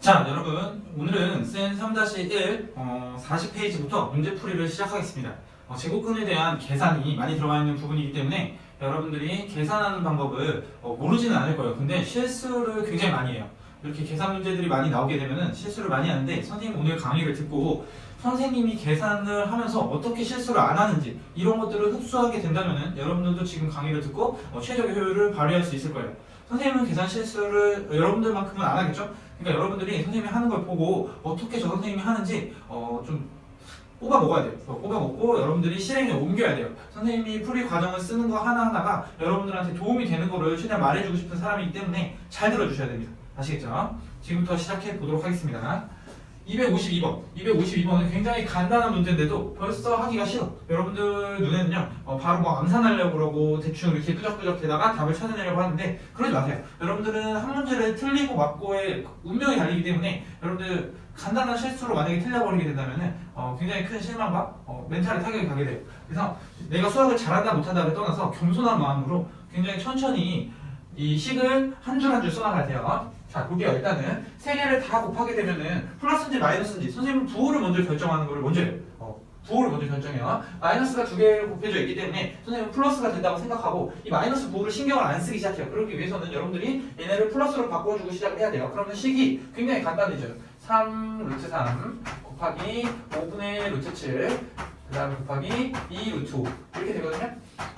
자, 여러분, 오늘은 센 3-1 40페이지부터 문제풀이를 시작하겠습니다. 제곱근에 대한 계산이 많이 들어가 있는 부분이기 때문에 여러분들이 계산하는 방법을 모르지는 않을 거예요. 근데 실수를 굉장히 많이 해요. 이렇게 계산 문제들이 많이 나오게 되면 실수를 많이 하는데, 선생님 오늘 강의를 듣고 선생님이 계산을 하면서 어떻게 실수를 안 하는지 이런 것들을 흡수하게 된다면 여러분들도 지금 강의를 듣고 최적의 효율을 발휘할 수 있을 거예요. 선생님은 계산 실수를 여러분들만큼은 안 하겠죠? 그러니까 여러분들이 선생님이 하는 걸 보고 어떻게 저 선생님이 하는지 좀 뽑아 먹어야 돼요. 뽑아 먹고 여러분들이 실행에 옮겨야 돼요. 선생님이 풀이 과정을 쓰는 거 하나하나가 여러분들한테 도움이 되는 거를 최대한 말해주고 싶은 사람이기 때문에 잘 들어주셔야 됩니다. 아시겠죠? 지금부터 시작해 보도록 하겠습니다. 252번. 252번은 굉장히 간단한 문제인데도 벌써 하기가 싫어. 여러분들 눈에는요, 바로 뭐 암산하려고 그러고 대충 이렇게 끄적끄적 대다가 답을 찾아내려고 하는데, 그러지 마세요. 여러분들은 한 문제를 틀리고 맞고의 운명이 달리기 때문에 여러분들 간단한 실수로 만약에 틀려버리게 된다면 굉장히 큰 실망과 멘탈에 타격이 가게 돼요. 그래서 내가 수학을 잘한다 못한다를 떠나서 겸손한 마음으로 굉장히 천천히 이 식을 한 줄 한 줄 써나가야 돼요. 자, 볼게요. 일단은 세 개를 다 곱하게 되면은 플러스인지 마이너스인지 선생님은 부호를 먼저 결정하는 거를 먼저 해요. 부호를 먼저 결정해요. 마이너스가 두 개를 곱해져 있기 때문에 선생님은 플러스가 된다고 생각하고 이 마이너스 부호를 신경을 안 쓰기 시작해요. 그러기 위해서는 여러분들이 얘네를 플러스로 바꿔주고 시작을 해야 돼요. 그러면 식이 굉장히 간단해져요. 3 루트 3 곱하기 5분의 루트 7 그 다음에 곱하기 2 루트 5 이렇게 되거든요.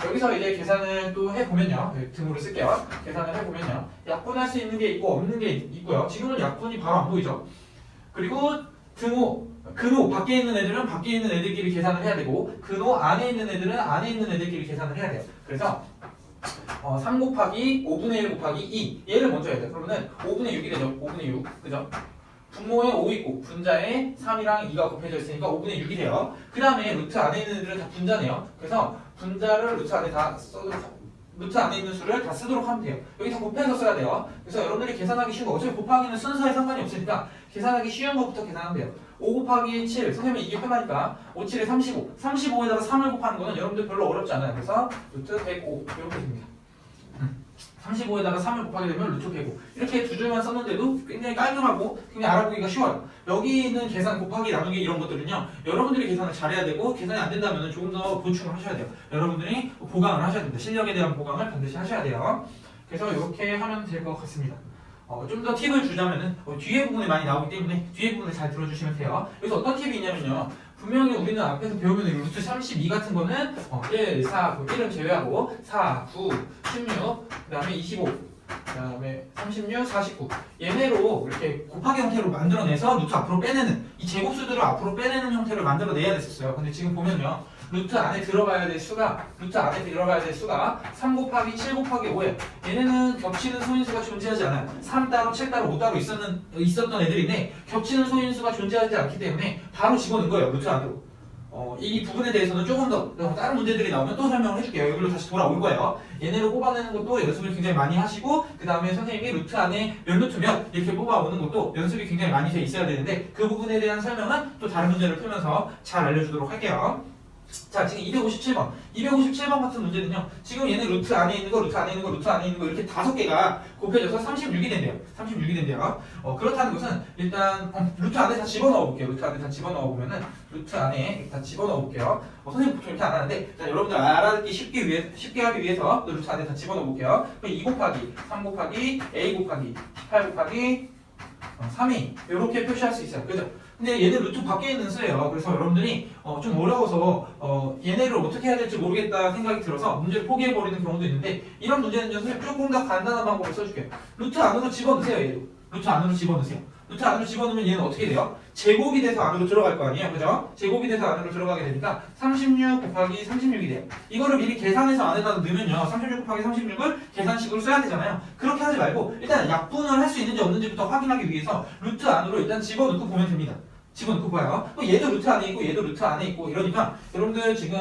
여기서 이제 계산을 또 해보면요. 등호를 쓸게요. 계산을 해보면요. 약분할 수 있는 게 있고 없는 게 있고요. 지금은 약분이 바로 안 보이죠. 그리고 등호, 근호 밖에 있는 애들은 밖에 있는 애들끼리 계산을 해야 되고 근호 안에 있는 애들은 안에 있는 애들끼리 계산을 해야 돼요. 그래서 3 곱하기 5분의 1 곱하기 2 얘를 먼저 해야 돼요. 그러면은 5분의 6이 되죠. 5분의 6 그죠? 분모에 5 있고 분자에 3이랑 2가 곱해져 있으니까 5분의 6이 돼요. 그 다음에 루트 안에 있는 애들은 다 분자네요. 그래서 분자를 루트 안에 다 루트 안에 있는 수를 다 쓰도록 하면 돼요. 여기 다 곱해서 써야 돼요. 그래서 여러분들이 계산하기 쉬운 거, 어차피 곱하기는 순서에 상관이 없으니까 계산하기 쉬운 것부터 계산하면 돼요. 5 곱하기 7, 선생님은 이게 편하니까 5, 7에 35, 35에다가 3을 곱하는 거는 여러분들 별로 어렵지 않아요. 그래서 루트 105 이렇게 됩니다. 35에다가 3을 곱하게 되면 루트 105 이렇게 두 줄만 썼는데도 굉장히 깔끔하고 굉장히 알아보기가 쉬워요. 여기 있는 계산 곱하기 나누기 이런 것들은요, 여러분들이 계산을 잘해야 되고 계산이 안 된다면 조금 더 보충을 하셔야 돼요. 여러분들이 보강을 하셔야 됩니다. 실력에 대한 보강을 반드시 하셔야 돼요. 그래서 이렇게 하면 될 것 같습니다. 좀 더 팁을 주자면은 뒤에 부분에 많이 나오기 때문에 뒤에 부분을 잘 들어주시면 돼요. 여기서 어떤 팁이 있냐면요, 분명히 우리는 앞에서 배우면 루트 32 같은 거는 1, 4, 9, 1은 제외하고 4, 9, 16, 그 다음에 25, 그 다음에 36, 49 얘네로 이렇게 곱하기 형태로 만들어내서 루트 앞으로 빼내는 이 제곱수들을 앞으로 빼내는 형태를 만들어내야 됐었어요. 근데 지금 보면요, 루트 안에 들어가야 될 수가 3 곱하기 7 곱하기 5예요. 얘네는 겹치는 소인수가 존재하지 않아요. 3 따로 7 따로 5 따로 있었던 애들인데 겹치는 소인수가 존재하지 않기 때문에 바로 집어넣은 거예요. 루트 안으로. 이 부분에 대해서는 조금 더 다른 문제들이 나오면 또 설명을 해줄게요. 여기로 다시 돌아올 거예요. 얘네로 뽑아내는 것도 연습을 굉장히 많이 하시고, 그 다음에 선생님이 루트 안에 몇 루트 몇 이렇게 뽑아오는 것도 연습이 굉장히 많이 돼 있어야 되는데 그 부분에 대한 설명은 또 다른 문제를 풀면서 잘 알려주도록 할게요. 자, 지금 257번. 257번 같은 문제는요, 지금 얘는 루트 안에 있는 거, 루트 안에 있는 거, 루트 안에 있는 거 이렇게 5개가 곱해져서 36이 된대요. 36이 된대요. 그렇다는 것은 일단 루트 안에 다 집어넣어 볼게요. 루트 안에 다 집어넣어 보면은 루트 안에 다 집어넣어 볼게요. 선생님 보통 이렇게 안 하는데, 자, 여러분들 알아듣기 쉽게 하기 위해서 루트 안에 다 집어넣어 볼게요. 2 곱하기 3 곱하기 a 곱하기 18 곱하기 3이 이렇게 표시할 수 있어요. 그죠? 근데 얘는 루트 밖에 있는 수예요. 그래서 여러분들이 좀 어려워서 얘네를 어떻게 해야 될지 모르겠다 생각이 들어서 문제를 포기해버리는 경우도 있는데, 이런 문제는 선생님 조금 더 간단한 방법을 써줄게요. 루트 안으로 집어넣으세요. 얘도 루트 안으로 집어넣으세요. 루트 안으로 집어넣으면 얘는 어떻게 돼요? 제곱이 돼서 안으로 들어갈 거 아니에요. 그죠? 제곱이 돼서 안으로 들어가게 되니까 36 곱하기 36이 돼요. 이거를 미리 계산해서 안에다 넣으면요, 36 곱하기 36을 계산식으로 써야 되잖아요. 그렇게 하지 말고 일단 약분을 할 수 있는지 없는지부터 확인하기 위해서 루트 안으로 일단 집어넣고 보면 됩니다. 집어넣고 봐요. 얘도 루트 안에 있고 얘도 루트 안에 있고 이러니까 여러분들 지금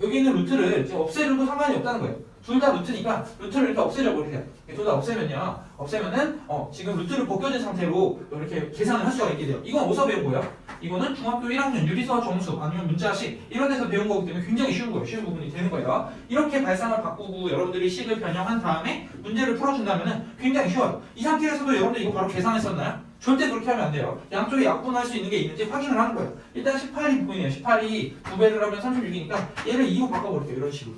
여기 있는 루트를 지금 없애려도 상관이 없다는 거예요. 둘 다 루트니까 루트를 이렇게 없애려 버리세요. 둘 다 없애면은 지금 루트를 벗겨진 상태로 이렇게 계산을 할 수가 있게 돼요. 이건 어디서 배운 거예요? 이거는 중학교 1학년 유리서 정수 아니면 문자식 이런 데서 배운 거기 때문에 굉장히 쉬운 거예요. 쉬운 부분이 되는 거예요. 이렇게 발상을 바꾸고 여러분들이 식을 변형한 다음에 문제를 풀어준다면 굉장히 쉬워요. 이 상태에서도 여러분들 이거 바로 계산했었나요? 절대 그렇게 하면 안 돼요. 양쪽에 약분할 수 있는 게 있는지 확인을 하는 거예요. 일단 18이 보이네요. 18이 2배를 하면 36이니까 얘를 2로 바꿔버릴게요. 이런 식으로.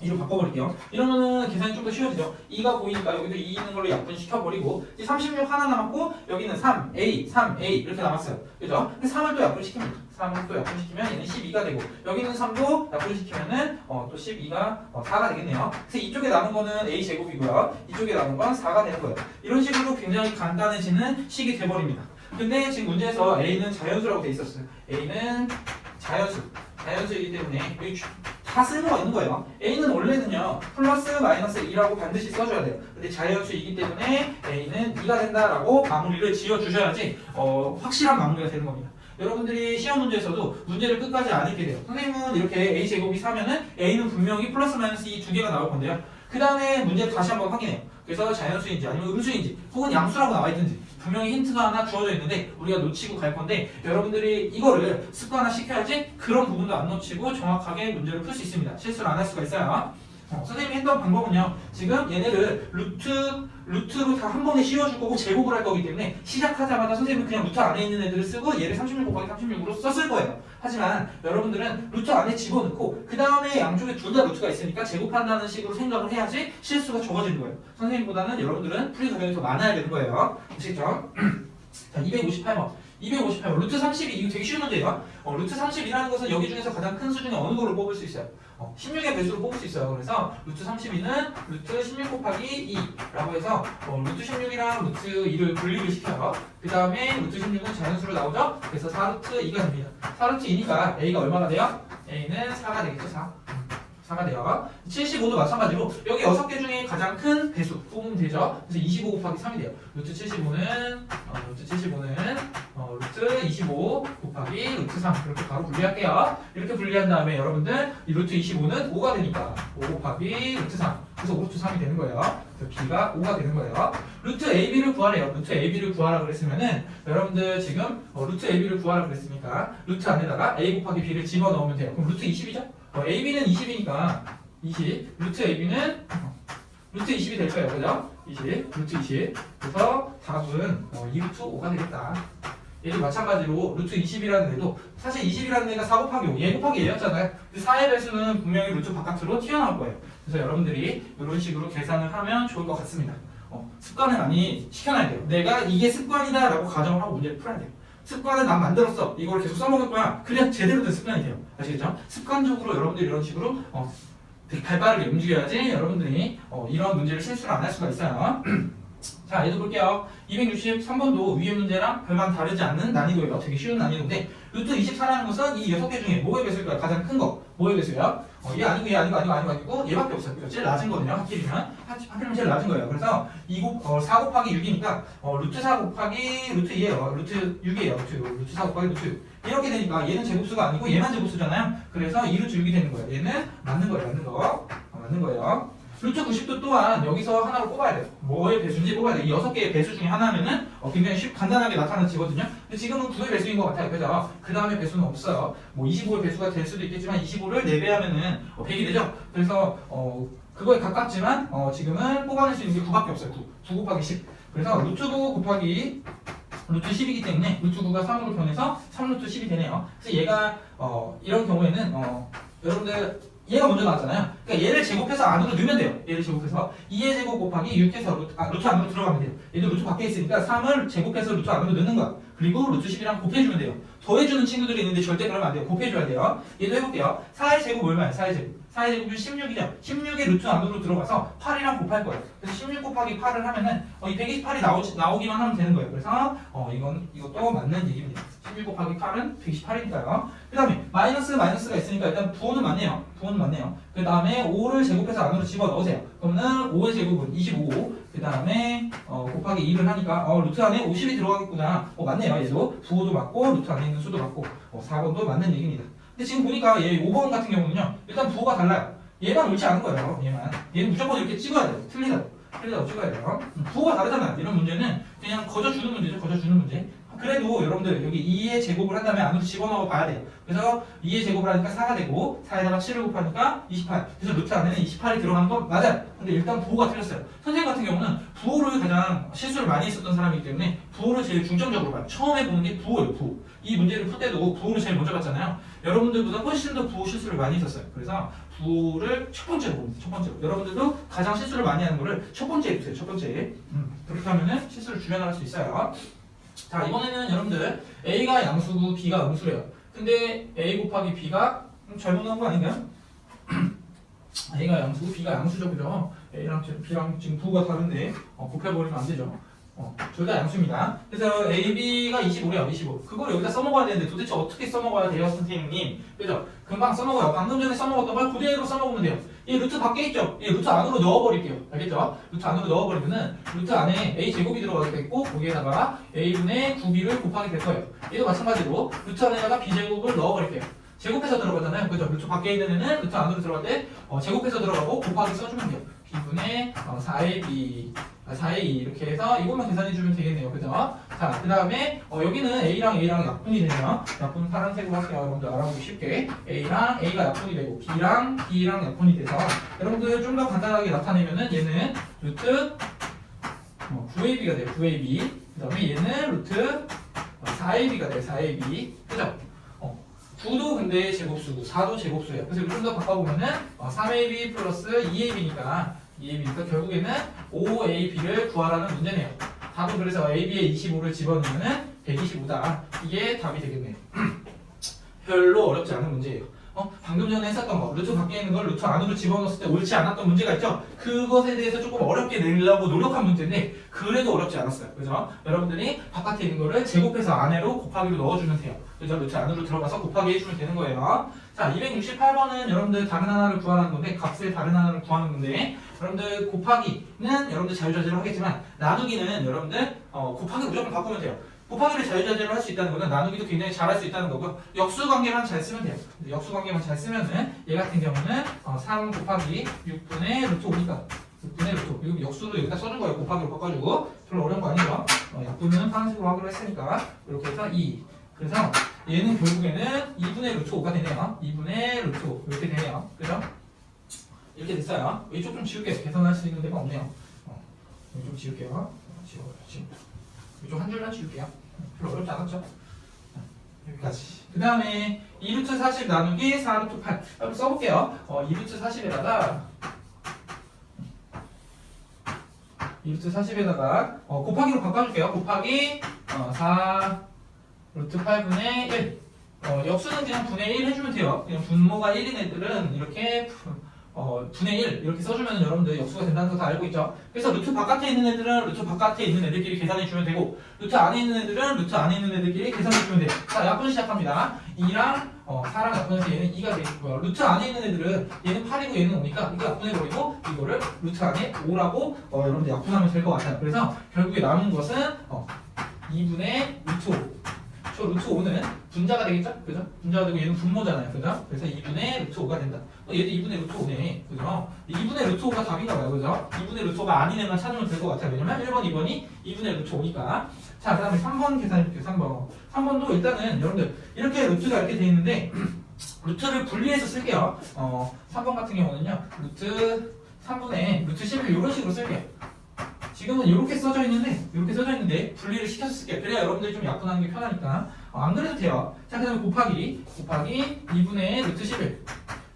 2로 바꿔버릴게요. 이러면은 계산이 좀 더 쉬워지죠. 2가 보이니까 여기도 2 있는 걸로 약분시켜버리고 이제 36 하나 남았고 여기는 3a, 3a 이렇게 남았어요. 그죠? 3을 또 약분시킵니다. 3을 또 약분시키면 얘는 12가 되고 여기는 3도 약분시키면은 또 12가 4가 되겠네요. 그래서 이쪽에 남은 거는 a 제곱이고요. 이쪽에 남은 건 4가 되는 거예요. 이런 식으로 굉장히 간단해지는 식이 돼버립니다. 근데 지금 문제에서 a는 자연수라고 돼 있었어요. a는 자연수이기 때문에 여기 다 쓸모가 있는 거예요. a는 원래는요 플러스 마이너스 2라고 반드시 써줘야 돼요. 근데 자연수이기 때문에 a는 2가 된다라고 마무리를 지어주셔야지 확실한 마무리가 되는 겁니다. 여러분들이 시험 문제에서도 문제를 끝까지 안 읽게 돼요. 선생님은 이렇게 a 제곱이 4면은 a는 분명히 플러스 마이너스 2 두 개가 나올 건데요. 그 다음에 문제를 다시 한번 확인해요. 그래서 자연수인지 아니면 음수인지 혹은 양수라고 나와 있든지 분명히 힌트가 하나 주어져 있는데 우리가 놓치고 갈 건데 여러분들이 이거를 습관화 시켜야지 그런 부분도 안 놓치고 정확하게 문제를 풀 수 있습니다. 실수를 안 할 수가 있어요. 선생님이 했던 방법은요. 지금 얘네를 루트로 다 한 번에 씌워줄 거고 제곱을 할 거기 때문에 시작하자마자 선생님은 그냥 루트 안에 있는 애들을 쓰고 얘를 36 곱하기 36으로 썼을 거예요. 하지만 여러분들은 루트 안에 집어넣고 그 다음에 양쪽에 둘 다 루트가 있으니까 제곱한다는 식으로 생각을 해야지 실수가 적어지는 거예요. 선생님보다는 여러분들은 풀이 과정이 더 많아야 되는 거예요. 아시겠죠? 자, 258번. 258번. 루트 32. 이거 되게 쉬운 문제예요. 루트 32라는 것은 여기 중에서 가장 큰 수 중에 어느 거를 뽑을 수 있어요? 16의 배수로 뽑을 수 있어요. 그래서 루트 32는 루트 16 곱하기 2라고 해서 루트 16이랑 루트 2를 분리를 시켜요. 그 다음에 루트 16은 자연수로 나오죠? 그래서 4루트 2가 됩니다. 4루트 2니까 a가 얼마가 돼요? a는 4가 되겠죠? 4가 돼요. 75도 마찬가지로 여기 6개 중에 가장 큰 배수 뽑으면 되죠. 그래서 25 곱하기 3이 돼요. 루트 75는 루트 25 곱하기 루트 3 그렇게 바로 분리할게요. 이렇게 분리한 다음에 여러분들 이 루트 25는 5가 되니까 5 곱하기 루트 3 그래서 5 루트 3이 되는 거예요. 그래서 b가 5가 되는 거예요. 루트 AB를 구하래요. 루트 AB를 구하라 그랬으면은 여러분들 지금 루트 AB를 구하라 그랬으니까 루트 안에다가 A 곱하기 B를 집어넣으면 돼요. 그럼 루트 20이죠? AB는 20이니까 20 루트 AB는 루트 20이 될 거예요. 그죠? 20 루트 20 그래서 답은 2루트 5가 되겠다. 얘도 마찬가지로 루트 20이라는 애도 사실 20이라는 애가 4 곱하기 5 얘 곱하기 얘였잖아요. 근데 4의 배수는 분명히 루트 바깥으로 튀어나올 거예요. 그래서 여러분들이 이런 식으로 계산을 하면 좋을 것 같습니다. 습관을 많이 시켜놔야 돼요. 내가 이게 습관이다 라고 가정을 하고 문제를 풀어야 돼요. 습관을 난 만들었어. 이걸 계속 써먹을 거야. 그래야 제대로 된 습관이 돼요. 아시겠죠? 습관적으로 여러분들이 이런 식으로 되게 발빠르게 움직여야지 여러분들이 이런 문제를 실수를 안 할 수가 있어요. 자, 얘도 볼게요. 263번도 위의 문제랑 별반 다르지 않는 난이도예요. 되게 쉬운 난이도인데 루트 24라는 것은 이 6개 중에 뭐의 배수일까요? 가장 큰 거. 뭐의 배수예요? 얘 아니고 얘 아니고 얘밖에 없어요. 그죠? 제일 낮은 거거든요. 하필이면 제일 낮은 거예요. 그래서 4 곱하기 6이니까 루트 4 곱하기 루트 2예요. 루트 6이에요. 루트 4 곱하기 루트 6. 이렇게 되니까 얘는 제곱수가 아니고 얘만 제곱수잖아요. 그래서 2루트 6이 되는 거예요. 얘는 맞는 거예요. 맞는 거예요. 루트 90도 또한 여기서 하나로 뽑아야 돼요. 뭐의 배수인지 뽑아야 돼요. 이 6개의 배수 중에 하나면은 굉장히 간단하게 나타나지거든요. 근데 지금은 9의 배수인 것 같아요. 그죠? 그 다음에 배수는 없어요. 뭐 25의 배수가 될 수도 있겠지만 25를 4배 하면은 100이 되죠? 그래서 그거에 가깝지만 지금은 뽑아낼 수 있는 게 9밖에 없어요. 9 곱하기 10. 그래서 루트 9 곱하기 루트 10이기 때문에 루트 9가 3으로 변해서 3루트 10이 되네요. 그래서 얘가 이런 경우에는 여러분들 얘가 먼저 나왔잖아요. 그러니까 얘를 제곱해서 안으로 넣으면 돼요. 얘를 제곱해서 2의 제곱 곱하기 6해서 루트 안으로 들어가면 돼요. 얘도 루트 밖에 있으니까 3을 제곱해서 루트 안으로 넣는 거야. 그리고 루트 10이랑 곱해주면 돼요. 더해주는 친구들이 있는데 절대 그러면 안 돼요. 곱해줘야 돼요. 얘도 해볼게요. 4의 제곱 얼마예요? 4의 제곱. 4의 제곱은 16이죠. 16의 루트 안으로 들어가서 8이랑 곱할 거예요. 그래서 16 곱하기 8을 하면은 이 128이 나오기만 하면 되는 거예요. 그래서 이것도 맞는 얘기입니다. 16 곱하기 8은 128이니까요. 그 다음에 마이너스가 있으니까 일단 부호는 맞네요. 그 다음에 5를 제곱해서 안으로 집어넣으세요. 그러면 5의 제곱은 25. 그 다음에 곱하기 2를 하니까 루트 안에 50이 들어가겠구나. 맞네요. 얘도 부호도 맞고 루트 안에 있는 수도 맞고 4번도 맞는 얘기입니다. 근데 지금 보니까 얘 5번 같은 경우는요. 일단 부호가 달라요. 얘만 옳지 않은 거예요. 얘는 무조건 이렇게 찍어야 돼요. 틀리다고 찍어야 돼요. 부호가 다르잖아요. 이런 문제는 그냥 거저주는 문제죠. 거저주는 문제. 그래도 여러분들 여기 2의 제곱을 한 다음에 안으로 집어넣어 봐야 돼요. 그래서 2의 제곱을 하니까 4가 되고 4에다가 7을 곱하니까 28. 그래서 루트 안에는 28이 들어가는 건 맞아요. 근데 일단 부호가 틀렸어요. 선생님 같은 경우는 부호를 가장 실수를 많이 했었던 사람이기 때문에 부호를 제일 중점적으로 봐요. 처음에 보는 게 부호예요, 부호. 이 문제를 풀 때도 부호를 제일 먼저 봤잖아요. 여러분들보다 훨씬 더 부호 실수를 많이 했었어요. 그래서 부호를 첫 번째로 봅니다. 첫 번째로. 여러분들도 가장 실수를 많이 하는 거를 첫 번째에 두세요. 첫 번째에. 그렇게 하면은 실수를 줄여나갈 수 있어요. 자, 이번에는 여러분들 A가 양수고 B가 음수래요. 근데 A 곱하기 B가 잘못 나온 거 아닌가요? A가 양수고 B가 양수죠, 그죠? A랑 B랑 지금 부호가 다른데 곱해버리면 안 되죠. 둘 다 양수입니다. 그래서 A, B가 25래요, 25. 그걸 여기다 써먹어야 되는데 도대체 어떻게 써먹어야 돼요, 선생님? 그죠? 금방 써먹어요. 방금 전에 써먹었던 걸 그대로 써먹으면 돼요. 이 루트 밖에 있죠? 이 루트 안으로 넣어버릴게요. 알겠죠? 루트 안으로 넣어버리면은 루트 안에 A 제곱이 들어가게 됐고 거기에다가 A분의 9B를 곱하게 될 거예요. 얘도 마찬가지로 루트 안에다가 B 제곱을 넣어버릴게요. 제곱해서 들어가잖아요. 그죠? 루트 밖에 있는 애는 루트 안으로 들어갈 때 제곱해서 들어가고 곱하기 써주면 돼요. B분의 4AB 4A 이렇게 해서 이것만 계산해주면 되겠네요. 그죠? 자, 그 다음에 여기는 A랑 약분이 되네요. 약분 파란색으로 할게요. 여러분들 알아보기 쉽게. A랑 A가 약분이 되고 B랑 약분이 돼서 여러분들 좀 더 간단하게 나타내면은 얘는 루트 9AB가 돼요. 9AB. 그 다음에 얘는 루트 4AB가 돼요. 4AB. 그죠? 9도 근데 제곱수고 4도 제곱수예요. 그래서 좀 더 바꿔보면은 3AB 플러스 2AB니까 결국에는 5AB를 구하라는 문제네요. 답은 그래서 AB에 25를 집어넣으면 125다. 이게 답이 되겠네요. 별로 어렵지 않은 문제예요. 방금 전에 했었던 거, 루트 밖에 있는 걸 루트 안으로 집어넣었을 때 옳지 않았던 문제가 있죠? 그것에 대해서 조금 어렵게 내려고 노력한 문제인데 그래도 어렵지 않았어요. 그죠? 여러분들이 바깥에 있는 거를 제곱해서 안으로 곱하기로 넣어주면 돼요. 그죠? 루트 안으로 들어가서 곱하기 해주면 되는 거예요. 자, 268번은 여러분들 다른 하나를 구하는 건데 값의 다른 하나를 구하는 건데 여러분들 곱하기는 여러분들 자유자재로 하겠지만 나누기는 여러분들 곱하기 무조건 바꾸면 돼요. 곱하기를 자유자재로 할 수 있다는 거는 나누기도 굉장히 잘 할 수 있다는 거고요. 역수관계만 잘 쓰면 돼요. 역수관계만 잘 쓰면은 얘 같은 경우는 3 곱하기 6분의 루트 5니까 6분의 루트 5. 이거 역수도 여기다 써준 거예요. 곱하기로 바꿔주고 별로 어려운 거 아니죠? 약분은 파란색으로 하기로 했으니까 이렇게 해서 2. 그래서 얘는 결국에는 2분의 루트 5가 되네요. 2분의 루트 5 이렇게 되네요. 그죠? 이렇게 됐어요. 이쪽 좀 지울게요. 계산할 수 있는 데가 없네요. 여기 좀 지울게요. 지워요. 이쪽 한 줄만 지울게요. 별로 어렵지 않았죠? 여기까지. 그 다음에 2루트 40 나누기 4루트 8 한번 써볼게요. 2루트 40에다가 곱하기로 바꿔줄게요. 곱하기 4 루트 8분의 1 역수는 그냥 분의 1 해주면 돼요. 그냥 분모가 1인 애들은 이렇게 분의 1 이렇게 써주면 여러분들 역수가 된다는 거 다 알고 있죠. 그래서 루트 바깥에 있는 애들은 루트 바깥에 있는 애들끼리 계산해주면 되고 루트 안에 있는 애들은 루트 안에 있는 애들끼리 계산해주면 돼요. 자, 약분 시작합니다. 2랑 4랑 약분해서 얘는 2가 되고요. 루트 안에 있는 애들은 얘는 8이고 얘는 5니까 이거 약분해버리고 이거를 루트 안에 5라고 여러분들 약분하면 될 것 같아요. 그래서 결국에 남은 것은 2분의 루트 5. 저 루트 5는 분자가 되겠죠? 그죠? 분자가 되고 얘는 분모잖아요. 그죠? 그래서 2분의 루트 5가 된다. 얘도 2분의 루트 5네. 그죠? 2분의 루트 5가 답인가 봐요. 그죠? 2분의 루트 5가 아닌 애만 찾으면 될 것 같아요. 왜냐면 1번, 2번이 2분의 루트 5니까. 자, 그 다음에 3번 계산해볼게요. 3번. 3번도 일단은 여러분들 이렇게 루트가 이렇게 돼 있는데 루트를 분리해서 쓸게요. 3번 같은 경우는요. 루트 3분의 루트 11 이런 식으로 쓸게요. 지금은 이렇게 써져 있는데 분리를 시켜서 쓸게요. 그래야 여러분들이 좀 약분하는 게 편하니까 안 그래도 돼요. 자, 그 다음에 곱하기 2분의 루트 11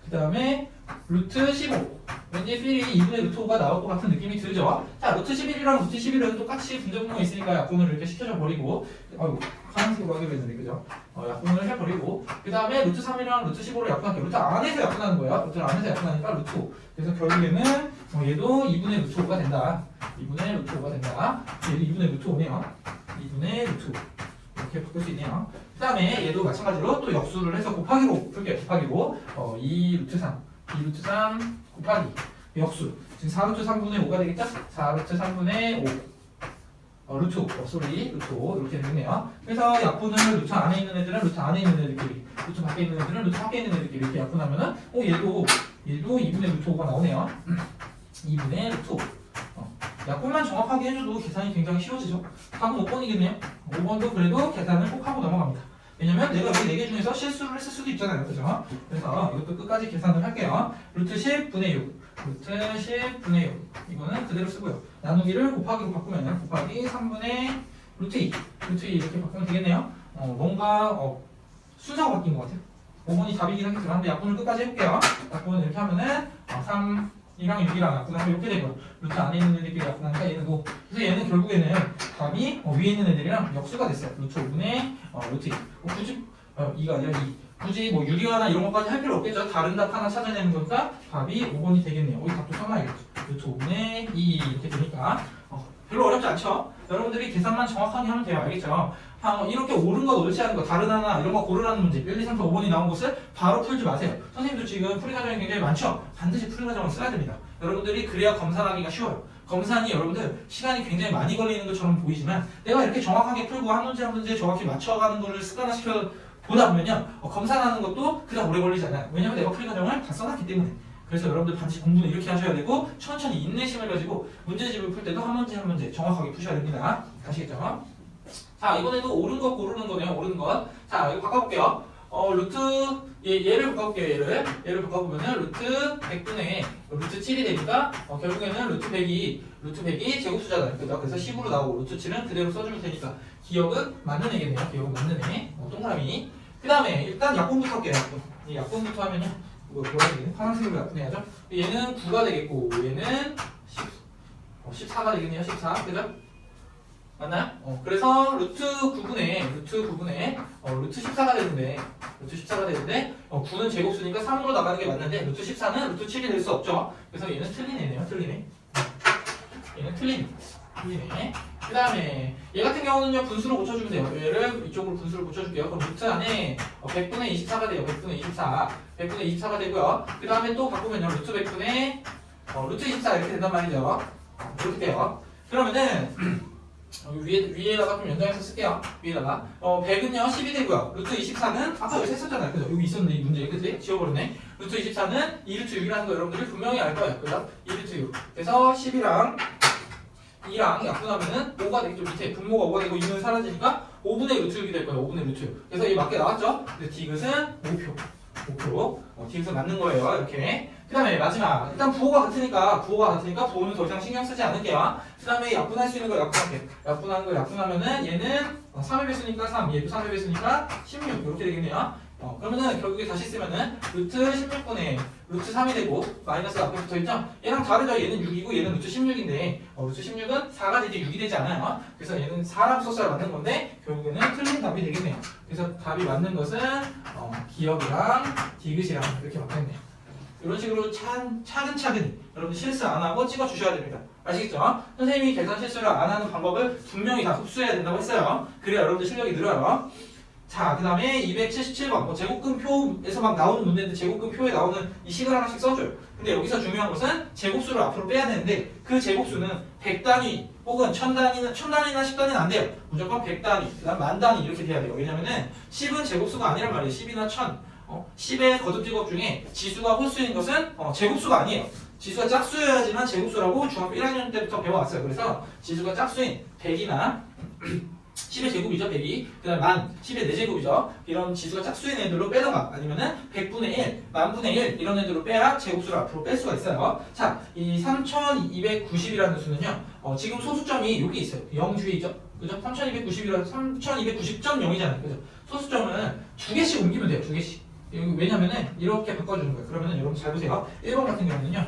그 다음에 루트 15 왠지 필이 2분의 루트 5가 나올 것 같은 느낌이 들죠? 자, 루트 11이랑 루트 11은 똑같이 분자분모가 있으니까 약분을 이렇게 시켜줘 버리고 파란색으로 하기로 했는데 그죠? 약분을 해버리고 그 다음에 루트 3이랑 루트 15를 약분할게요. 루트 안에서 약분하는 거예요. 루트 안에서 약분하니까 루트 5 그래서 결국에는 얘도 2분의 루트 5가 된다. 2분의 루트 5가 된다. 얘도 2분의 루트 5네요. 2분의 루트 5 이렇게 바꿀 수 있네요. 그 다음에 얘도 마찬가지로 또 역수를 해서 곱하기로 풀게요. 곱하기로 2 루트 3 곱하기 역수 지금 4루트 3분의 5가 되겠죠? 4루트 3분의 5 루트 5 루트 5 이렇게 되겠네요. 그래서 약분을 루트 안에 있는 애들은 루트 안에 있는 애들끼리 루트 밖에 있는 애들은 루트 밖에 있는 애들끼리 이렇게 약분하면은 얘도 2분의 루트 5가 나오네요. 2분의 루트 5 약분만 정확하게 해줘도 계산이 굉장히 쉬워지죠. 답은 5번이겠네요. 5번도 그래도 계산을 꼭 하고 넘어갑니다. 왜냐면 내가 여기 4개 중에서 실수를 했을 수도 있잖아요. 그죠? 그래서 이것도 끝까지 계산을 할게요. 루트 10분의 6 루트 10분의 6 이거는 그대로 쓰고요. 나누기를 곱하기로 바꾸면 곱하기 3분의 루트 2 루트 2 이렇게 바꾸면 되겠네요. 뭔가 순서가 바뀐 것 같아요. 5번이 답이긴 하겠지만 근데 약분을 끝까지 해볼게요. 약분을 이렇게 하면은 3이랑 6이랑 약분하면 이렇게 되고요. 루트 안에 있는 애들끼리 약분하니까 얘는 5. 그래서 얘는 결국에는 답이 위에 있는 애들이랑 역수가 됐어요. 루트 5분의 루트 2. 굳이 2가 아니라 2. 굳이 뭐 유리화나 이런 것까지 할 필요 없겠죠. 다른 답 하나 찾아내는 거니까 답이 5번이 되겠네요. 이 답도 써놔야겠죠. 루트 5분의 2 이렇게 되니까 별로 어렵지 않죠? 여러분들이 계산만 정확하게 하면 돼요. 알겠죠? 이렇게 옳은 거 옳지 않은 거 다른 하나 이런 거 고르라는 문제 1, 2, 3, 4, 5번이 나온 것을 바로 풀지 마세요. 선생님도 지금 풀이 과정이 굉장히 많죠? 반드시 풀이 과정을 써야 됩니다. 여러분들이 그래야 검산하기가 쉬워요. 검산이 여러분들 시간이 굉장히 많이 걸리는 것처럼 보이지만 내가 이렇게 정확하게 풀고 한 문제 한 문제 정확히 맞춰가는 거를 습관화시켜 보다 보면요 검산하는 것도 그다음 오래 걸리지 않아요. 왜냐면 내가 풀이 과정을 다 써놨기 때문에. 그래서 여러분들 반드시 공부는 이렇게 하셔야 되고 천천히 인내심을 가지고 문제집을 풀 때도 한 문제 한 문제 정확하게 푸셔야 됩니다. 아시겠죠? 자 이번에도 옳은 것 고르는 거네요. 옳은 것. 자 이거 바꿔볼게요. 루트 얘를 바꿔볼게요. 얘를 바꿔보면은 루트 100분의 루트 7이 되니까 결국에는 루트 100이 제곱수잖아요. 그죠? 그래서 10으로 나오고 루트 7은 그대로 써주면 되니까 기억은 맞는 애겠네요. 기억은 맞는 애. 동그라미. 그 다음에 일단 약분부터 할게요. 이 약분부터 하면요. 이거 뭐라 해야 되나? 파란색으로 약분해야죠. 얘는 9가 되겠고 얘는 14가 되겠네요. 14. 그죠? 맞나요? 그래서 루트 9분의 루트 14가 되는데 9는 제곱수니까 3으로 나가는 게 맞는데 루트 14는 루트 7이 될 수 없죠. 그래서 얘는 틀린 애네요. 얘는 틀리네. 그 다음에 얘 같은 경우는요 분수로 고쳐주면 돼요. 얘를 이쪽으로 분수를 고쳐줄게요. 그럼 루트 안에 100분의 24가 돼요. 100분의 24가 되고요. 그 다음에 또 바꾸면요 루트 100분의 루트 24 이렇게 된단 말이죠. 이렇게 돼요. 그러면은 위에다가 좀 연장해서 쓸게요. 위에다가 100은요 10이 되고요. 루트 24는 아까 여기 했었잖아요. 그죠? 여기 있었는데 이 문제 그치? 지워버렸네. 루트 24는 2루트 6이라는 거 여러분들이 분명히 알 거예요. 그죠? 2루트 6. 그래서 10이랑 2랑 약분하면은 5가 되겠죠. 밑에 분모가 5가 되고 2는 사라지니까 5분의 루트 6이 될 거예요. 5분의 루트 6. 그래서 이 맞게 나왔죠? 그래서 디귿은 5표. 디귿은 맞는 거예요. 이렇게. 그 다음에 마지막. 일단 부호가 같으니까 부호는 더 이상 신경 쓰지 않을게요. 그 다음에 약분할 수 있는 거 약분할게. 약분하면은 얘는 3의 배수니까 3, 얘도 3의 배수니까 16 이렇게 되겠네요. 그러면은 결국에 다시 쓰면은 루트 16분의 루트 3이 되고 마이너스가 앞에 붙어있죠? 얘랑 다르죠? 얘는 6이고 얘는 루트 16인데 루트 16은 4가 되지 6이 되지 않아요. 그래서 얘는 4랑 써야 맞는 건데 결국에는 틀린 답이 되겠네요. 그래서 답이 맞는 것은 기억이랑 디귿이랑 이렇게 맞겠네요. 이런 식으로 차근차근히 여러분 실수 안 하고 찍어 주셔야 됩니다. 아시겠죠? 선생님이 계산 실수를 안 하는 방법을 분명히 다 흡수해야 된다고 했어요. 그래야 여러분들 실력이 늘어요. 자, 그 다음에 277번 제곱근표에서 막 나오는 문제인데 제곱근표에 나오는 이 식을 하나씩 써줘요. 근데 여기서 중요한 것은 제곱수를 앞으로 빼야 되는데 그 제곱수는 100단위 혹은 1000단위나 10단위는 안 돼요. 무조건 100단위, 그 다음 10,000단위 이렇게 돼야 돼요. 왜냐면은 10은 제곱수가 아니란 말이에요. 10이나 1000 10의 거듭제곱 중에 지수가 홀수인 것은 제곱수가 아니에요. 지수가 짝수여야지만 제곱수라고 중학교 1학년 때부터 배워왔어요. 그래서 지수가 짝수인 100이나 10의 제곱이죠, 100이. 그 다음 1000, 10의 4제곱이죠. 이런 지수가 짝수인 애들로 빼던가 아니면은 100분의 1, 1000분의 1 이런 애들로 빼야 제곱수를 앞으로 뺄 수가 있어요. 자, 이 3290이라는 수는요. 지금 소수점이 여기 있어요. 0 뒤에 있죠. 그죠? 3290이라서 3290.0이잖아요. 그죠? 소수점은 두 개씩 옮기면 돼요. 두 개씩. 왜냐면은 이렇게 바꿔주는 거예요. 그러면은 여러분 잘 보세요. 1번 같은 경우는요.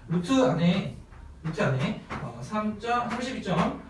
루트 안에 32.90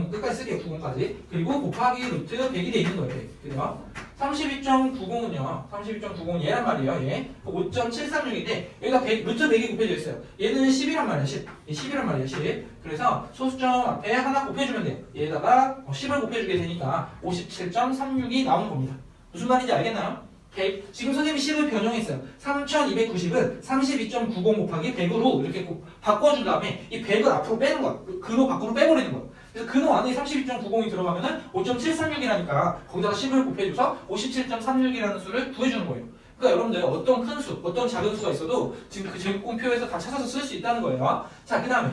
끝까지 쓸게요. 90까지. 그리고 곱하기 루트 100이 돼 있는 거예요. 그래요. 32.90은요. 얘란 말이에요. 얘 5.736인데 여기다 100, 루트 100이 곱해져 있어요. 얘는 10이란 말이야. 10이란 말이야. 10. 그래서 소수점 앞에 하나 곱해주면 돼요. 얘에다가 10을 곱해주게 되니까 57.36이 나오는 겁니다. 무슨 말인지 알겠나요? 100. 지금 선생님이 10을 변형했어요. 3290은 32.90 곱하기 100으로 이렇게 바꿔준 다음에 이 100을 앞으로 빼는 거야. 근호 밖으로 빼버리는 거야. 그래서 근호 안에 32.90이 들어가면은 5.736이라니까 거기다가 10을 곱해줘서 57.36이라는 수를 구해주는 거예요. 그러니까 여러분들 어떤 큰 수, 어떤 작은 수가 있어도 지금 그 제곱공표에서 다 찾아서 쓸 수 있다는 거예요. 자, 그 다음에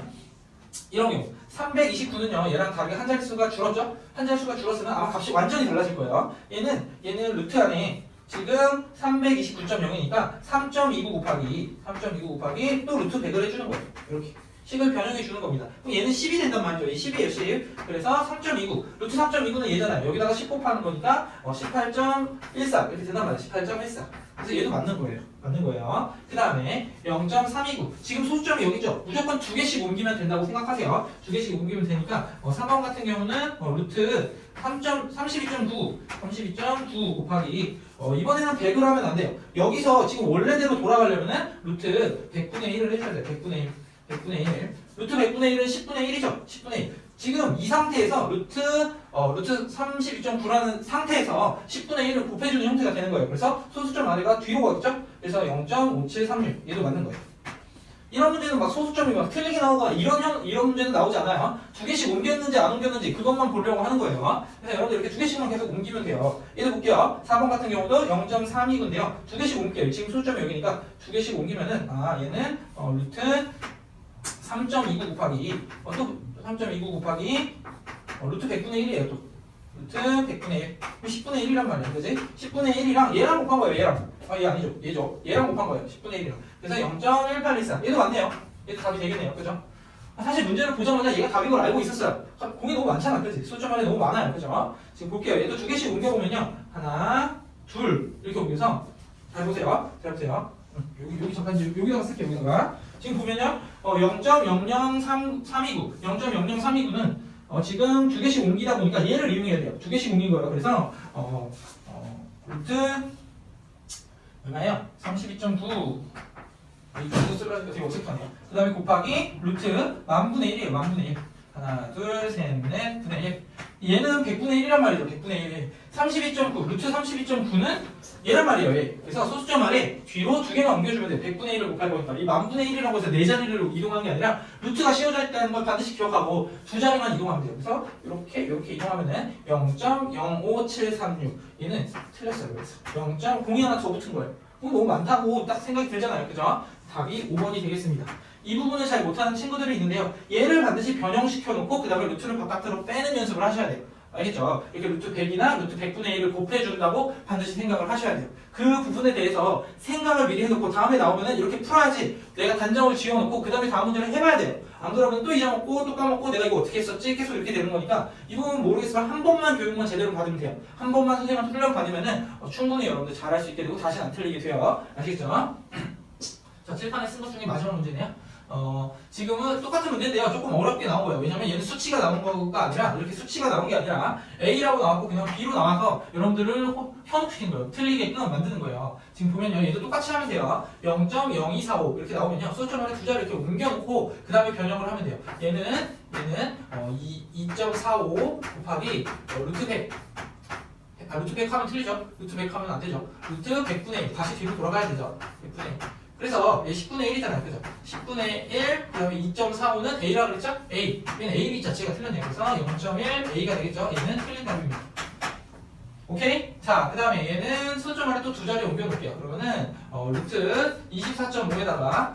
이런 경우 329는요 얘랑 다르게 한 자릿수가 줄었죠? 한 자릿수가 줄었으면 아마 값이 완전히 달라질 거예요. 얘는 루트 안에 지금 329.0이니까 3.29 곱하기 또 루트 100을 해주는 거예요. 이렇게 식을 변형해 주는 겁니다. 그럼 얘는 10이 된단 말이죠. 10이에요, 10. 그래서 3.29. 루트 3.29는 얘잖아요. 여기다가 10 곱하는 거니까 18.14 이렇게 된단 말이에요. 18.14. 그래서 얘도 맞는 거예요. 맞는 거예요. 그 다음에 0.329. 지금 소수점이 여기죠. 무조건 두 개씩 옮기면 된다고 생각하세요. 두 개씩 옮기면 되니까 3번 같은 경우는 루트 32.9 곱하기 이번에는 100으로 하면 안 돼요. 여기서 지금 원래대로 돌아가려면은 루트 100분의 1을 해줘야 돼요. 100분의 1. 루트 100분의 1은 10분의 1이죠. 10분의 1. 지금 이 상태에서 루트 32.9라는 상태에서 10분의 1을 곱해주는 형태가 되는 거예요. 그래서 소수점 아래가 뒤로 가겠죠? 그래서 0.5736 얘도 맞는 거예요. 이런 문제는 막 소수점이 막 틀리게 나오거나 이런 문제는 나오지 않아요. 두 개씩 옮겼는지 안 옮겼는지 그것만 보려고 하는 거예요. 그래서 여러분들 이렇게 두 개씩만 계속 옮기면 돼요. 얘도 볼게요. 4번 같은 경우도 0.32인데요. 두 개씩 옮길게요. 지금 소수점이 여기니까 두 개씩 옮기면은 얘는 루트 3.29 곱하기 또 3.29 곱하기 루트 100분의 1이에요. 또 루트 100분의 1 10분의 1이란 말이야. 그지? 10분의 1이랑 얘랑 곱한 거예요. 얘랑 얘 아니죠. 얘죠. 얘랑 곱한 거예요. 10분의 1이랑 그래서 0.1814 얘도 맞네요. 얘도 답이 되겠네요. 그죠? 사실 문제를 보자마자 얘가 답인 걸 알고 있었어요. 공이 너무 많잖아. 그지? 소수점 안에 너무 많아요. 그죠? 지금 볼게요. 얘도 두 개씩 옮겨보면요. 하나 둘 이렇게 옮겨서 잘 보세요. 여기 잠깐 여기다가 쓸게요. 여기다가 지금 보면요. 0.003329는 지금 두 개씩 옮기다 보니까 얘를 이용해야 돼요. 두 개씩 옮긴 거예요. 그래서 루트 얼마예요? 32.9 이 정도 쓰려니까 되게 어색하네요. 그 다음에 곱하기 루트 만분의 1이에요. 만분의 1 하나 둘셋넷 분의 1 얘는 100분의 1이란 말이죠. 100분의 1 32.9 루트 32.9는 얘란 말이에요. 얘. 그래서 소수점 아래 뒤로 두 개만 옮겨주면 돼요. 100분의 1을 곱할 거니까 이 만분의 1이라고 해서 네 자리를 이동하는 게 아니라 루트가 씌워져 있다는 걸 반드시 기억하고 두 자리만 이동하면 돼요. 그래서 이렇게 이동하면은 0.05736 얘는 틀렸어요. 그래서 0.0이 하나 더 붙은 거예요. 너무 많다고 딱 생각이 들잖아요. 그죠? 답이 5번이 되겠습니다. 이 부분을 잘 못하는 친구들이 있는데요. 얘를 반드시 변형시켜 놓고 그 다음에 루트를 바깥으로 빼는 연습을 하셔야 돼요. 알겠죠? 이렇게 루트 100이나 루트 100분의 1을 곱해준다고 반드시 생각을 하셔야 돼요. 그 부분에 대해서 생각을 미리 해놓고 다음에 나오면은 이렇게 풀어야지 내가 단정을 지어놓고 그 다음에 다음 문제를 해봐야 돼요. 안 그러면 또 잊어먹고 또 까먹고 내가 이거 어떻게 했었지? 계속 이렇게 되는 거니까 이 부분은 모르겠지만 한 번만 교육만 제대로 받으면 돼요. 한 번만 선생님한테 훈련 받으면은 충분히 여러분들 잘할 수 있게 되고 다시는 안 틀리게 돼요. 아시겠죠? 자, 칠판에 쓴 것 중에 마지막 문제네요. 지금은 똑같은 문제인데요. 조금 어렵게 나온 거예요. 왜냐면 얘는 수치가 나온 거가 아니라 이렇게 수치가 나온 게 아니라 A라고 나왔고 그냥 B로 나와서 여러분들을 현혹시킨 거예요. 틀리게끔 만드는 거예요. 지금 보면요. 얘도 똑같이 하면 돼요. 0.0245 이렇게 나오면요. 소수점 안에 두 자리 이렇게 옮겨놓고 그 다음에 변형을 하면 돼요. 얘는 2.45 곱하기 루트 100 루트 100 하면 틀리죠? 루트 100 하면 안 되죠? 루트 100분의 1 다시 뒤로 돌아가야 되죠? 100분의 1 그래서 얘 10분의 1이잖아요. 그죠? 10분의 1, 그 다음에 2.45는 A라고 그랬죠? A. 얘는 AB 자체가 틀렸네요. 그래서 0.1 A가 되겠죠? 얘는 틀린 답입니다. 오케이? 자, 그 다음에 얘는 소수점 안에 또 두 자리 옮겨 놓을게요. 그러면은, 루트 24.5에다가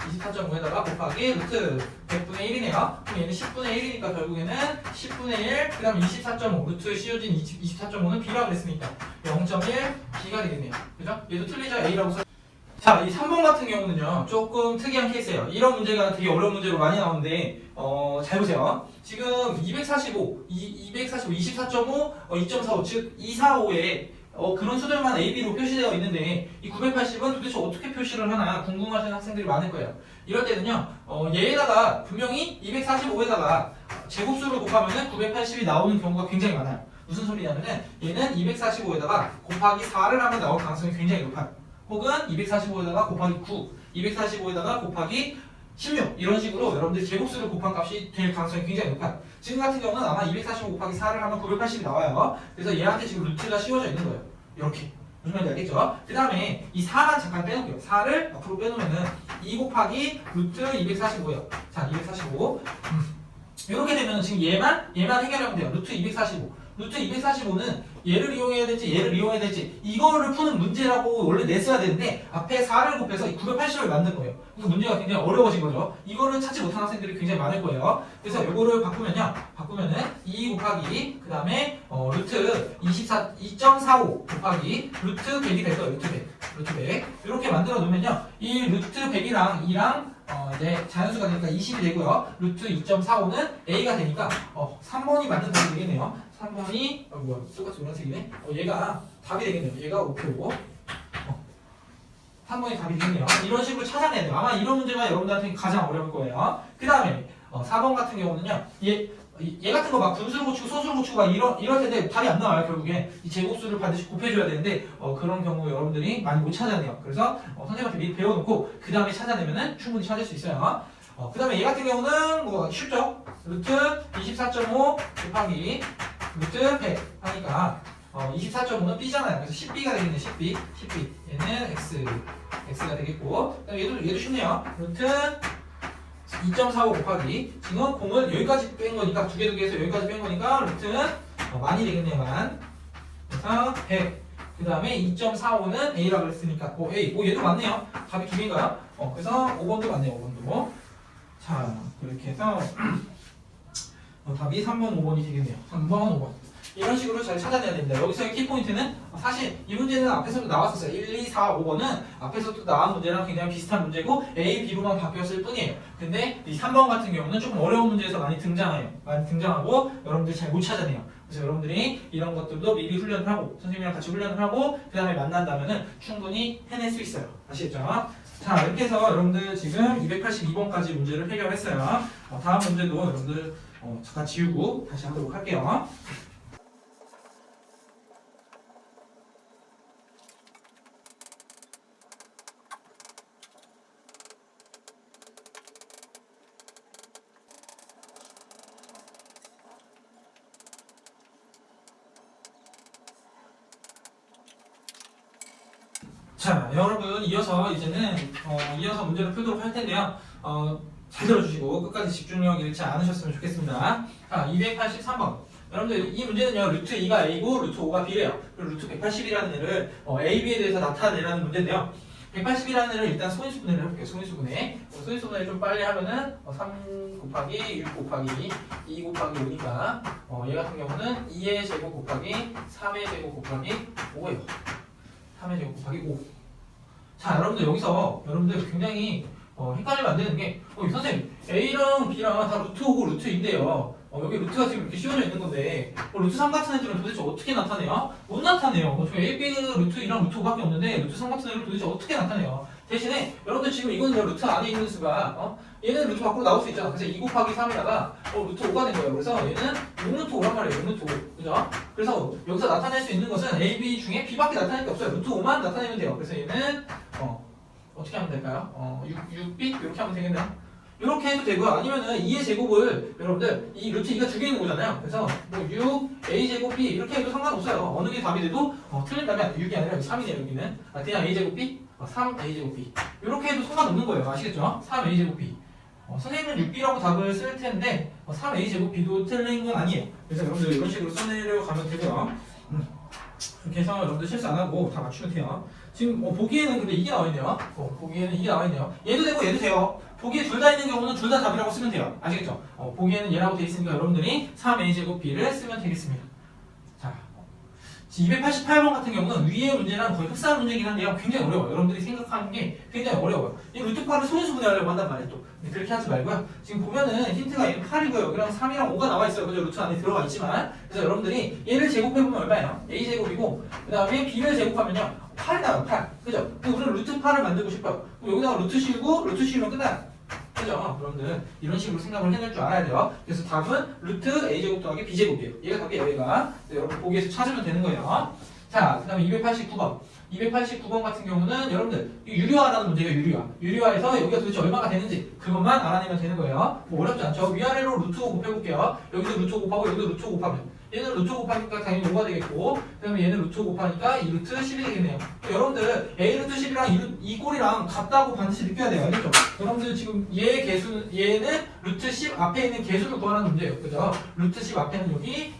곱하기 루트 100분의 1이네요. 그럼 얘는 10분의 1이니까 결국에는 10분의 1, 그 다음에 24.5. 루트에 씌워진 24.5는 B라고 그랬으니까 0.1 B가 되겠네요. 그죠? 얘도 틀리죠? A라고 써. 자, 이 3번 같은 경우는요, 조금 특이한 케이스예요. 이런 문제가 되게 어려운 문제로 많이 나오는데, 잘 보세요. 지금 245, 24.5, 2.45, 즉 245에 그런 수들만 A, B로 표시되어 있는데, 이 980은 도대체 어떻게 표시를 하나 궁금하신 학생들이 많을 거예요. 이럴 때는요, 얘에다가 분명히 245에다가 제곱수를 곱하면은 980이 나오는 경우가 굉장히 많아요. 무슨 소리냐면은, 얘는 245에다가 곱하기 4를 하면 나올 가능성이 굉장히 높아요. 혹은 245에다가 곱하기 9, 245에다가 곱하기 16 이런 식으로 여러분들이 제곱수를 곱한 값이 될 가능성이 굉장히 높아요. 지금 같은 경우는 아마 245 곱하기 4를 하면 980이 나와요. 그래서 얘한테 지금 루트가 씌워져 있는 거예요. 이렇게. 무슨 말인지 알겠죠? 그 다음에 이 4만 잠깐 빼놓을게요. 4를 앞으로 빼놓으면은 2 곱하기 루트 245예요. 자, 245. 이렇게 되면 지금 얘만 해결하면 돼요. 루트 245. 루트 245는 얘를 이용해야 될지 얘를 이용해야 될지 이거를 푸는 문제라고 원래 냈어야 되는데 앞에 4를 곱해서 980을 만든 거예요. 그래서 문제가 굉장히 어려워진 거죠. 이거를 찾지 못한 학생들이 굉장히 많을 거예요. 그래서 이거를 바꾸면은 2 곱하기 그 다음에 루트 2.45 곱하기 루트 100이 돼서 루트 100 이렇게 만들어 놓으면요 이 루트 100이랑 2랑 이제 자연수가 되니까 20이 되고요 루트 2.45는 a가 되니까 3번이 맞는 답이 되겠네요 3번이 뭐야 똑같이 노란색이네 얘가 답이 되겠네요 얘가 5표고 3번이 답이 되겠네요 이런 식으로 찾아내야 돼요 아마 이런 문제가 여러분들한테 가장 어려울 거예요 그 다음에 4번 같은 경우는요 얘 같은 거 막 분수를 고치고 소수를 고치고 막 이럴 텐데 답이 안 나와요 결국에 이 제곱수를 반드시 곱해줘야 되는데 그런 경우 여러분들이 많이 못 찾아내요 그래서 선생님한테 미리 배워놓고 그 다음에 찾아내면은 충분히 찾을 수 있어요 그 다음에 얘 같은 경우는 뭐 쉽죠 루트 24.5 곱하기 루트 100 하니까 24.5는 b잖아요 그래서 10b가 되겠네 10b 얘는 x가 되겠고 그다음에 얘도 쉽네요 루트 2.45 곱하기 지금 공을 여기까지 뺀 거니까 두 개 해서 여기까지 뺀 거니까 루트는 만이 되겠네요 만 그래서 100 그 다음에 2.45는 a라고 했으니까 a 얘도 맞네요 답이 두 개인가요? 그래서 5번도 맞네요 5번도 자 그렇게 해서 답이 3번 5번이 되겠네요 3번 5번 이런 식으로 잘 찾아내야 됩니다. 여기서의 키포인트는 사실 이 문제는 앞에서도 나왔었어요. 1, 2, 4, 5번은 앞에서도 나온 문제랑 굉장히 비슷한 문제고 A, B로만 바뀌었을 뿐이에요. 근데 이 3번 같은 경우는 조금 어려운 문제에서 많이 등장하고 여러분들이 잘 못 찾아내요. 그래서 여러분들이 이런 것들도 미리 훈련을 하고 선생님이랑 같이 훈련을 하고 그 다음에 만난다면은 충분히 해낼 수 있어요. 아시겠죠? 자 이렇게 해서 여러분들 지금 282번까지 문제를 해결했어요. 다음 문제도 여러분들 잠깐 지우고 다시 하도록 할게요. 자, 여러분 이어서 이제는 이어서 문제를 풀도록 할 텐데요. 잘 들어주시고 끝까지 집중력 잃지 않으셨으면 좋겠습니다. 자, 283번. 여러분들 이 문제는요. 루트 2가 a고 루트 5가 b래요. 그리고 루트 180이라는 애를 a, b에 대해서 나타내라는 문제인데요. 180이라는 애를 일단 소인수분해를 해볼게요. 소인수분해. 소인수분해 좀 빨리 하면은 3 곱하기 6 곱하기 2 곱하기 5니까 얘 같은 경우는 2의 제곱 곱하기 3의 제곱 곱하기 5예요. 3의 제곱 곱하기 5. 자, 여러분들 여기서 여러분들 굉장히 헷갈리면 안 되는 게 선생님 A랑 B랑 다 루트 5고 루트인데요. 여기 루트가 지금 이렇게 씌워져 있는 건데 루트 3 같은 애들은 도대체 어떻게 나타내요? 못 나타내요. 저 A, B는 루트 2랑 루트 5밖에 없는데 루트 3 같은 애를 도대체 어떻게 나타내요? 대신에 여러분들 지금 이거는 루트 안에 있는 수가 얘는 루트 밖으로 나올 수 있잖아. 그래서 2 곱하기 3에다가 루트 5가 된 거예요. 그래서 얘는 6루트 5란 말이에요. 6루트 5. 그죠? 그래서 여기서 나타낼 수 있는 것은 A, B 중에 B밖에 나타낼 게 없어요. 루트 5만 나타내면 돼요. 그래서 얘는 어떻게 하면 될까요? 6B 이렇게 하면 되겠네요. 이렇게 해도 되고요. 아니면은 2의 제곱을 여러분들 이 루트 2가 두 개 있는 거잖아요. 그래서 뭐 6, A 제곱 B 이렇게 해도 상관없어요. 어느 게 답이 돼도 틀린 답이 6이 아니라 3이네요. 여기는 그냥 A 제곱 B, 3 A 제곱 B 이렇게 해도 상관없는 거예요. 아시겠죠? 3 A 제곱 B. 선생님은 6B라고 답을 쓸 텐데 3 A 제곱 B도 틀린 건 아니에요. 그래서 여러분들 이런 식으로 써내려 가면 되고요. 이렇게 해서 여러분들 실수 안 하고 다 맞추면 돼요. 지금 보기에는 근데 이게 나와 있네요. 보기에는 이게 나와 있네요. 얘도 되고 얘도 돼요. 보기에 둘 다 있는 경우는 둘 다 답이라고 쓰면 돼요. 아시겠죠? 보기에는 얘라고 돼 있으니까 여러분들이 3a제곱 b를 쓰면 되겠습니다. 자, 288번 같은 경우는 위의 문제랑 거의 흡사한 문제긴 한데요. 굉장히 어려워요. 여러분들이 생각하는 게 굉장히 어려워요. 이 루트 8을 소인수분해하려고 한단 말이에요. 또 근데 그렇게 하지 말고요. 지금 보면은 힌트가 얘는 8이고요. 여기랑 3이랑 5가 나와 있어요. 그죠? 루트 안에 들어가 있지만 그래서 여러분들이 얘를 제곱해보면 얼마예요? a제곱이고 그 다음에 b를 제곱하면요 8이 나와요. 8. 그죠? 근데 우리는 루트 8을 만들고 싶어요. 그럼 여기다가 루트 씌우고 루트 씌우면 끝나요. 그죠? 여러분들 이런 식으로 생각을 해낼 줄 알아야 돼요. 그래서 답은 루트 a제곱 더하기 b제곱이에요. 얘가 답이에요. 얘가. 여러분 보기에서 찾으면 되는 거예요. 자, 그 다음에 289번. 289번 같은 경우는 여러분들 유리화라는 문제가 유리화에서 여기가 도대체 얼마가 되는지 그것만 알아내면 되는 거예요. 뭐 어렵지 않죠? 위아래로 루트 5 곱해볼게요. 여기도 루트 5 곱하고 여기도 루트 5 곱하면 얘는 루트 5 곱하니까 당연히 5가 되겠고 그 다음에 얘는 루트 5 곱하니까 2 루트 10이 되겠네요. 여러분들 A 루트 10이랑 이 꼴이랑 같다고 반드시 느껴야 돼요. 알겠죠? 여러분들 지금 얘는 루트 10 앞에 있는 개수를 구하는 문제예요. 그죠? 루트 10 앞에는 여기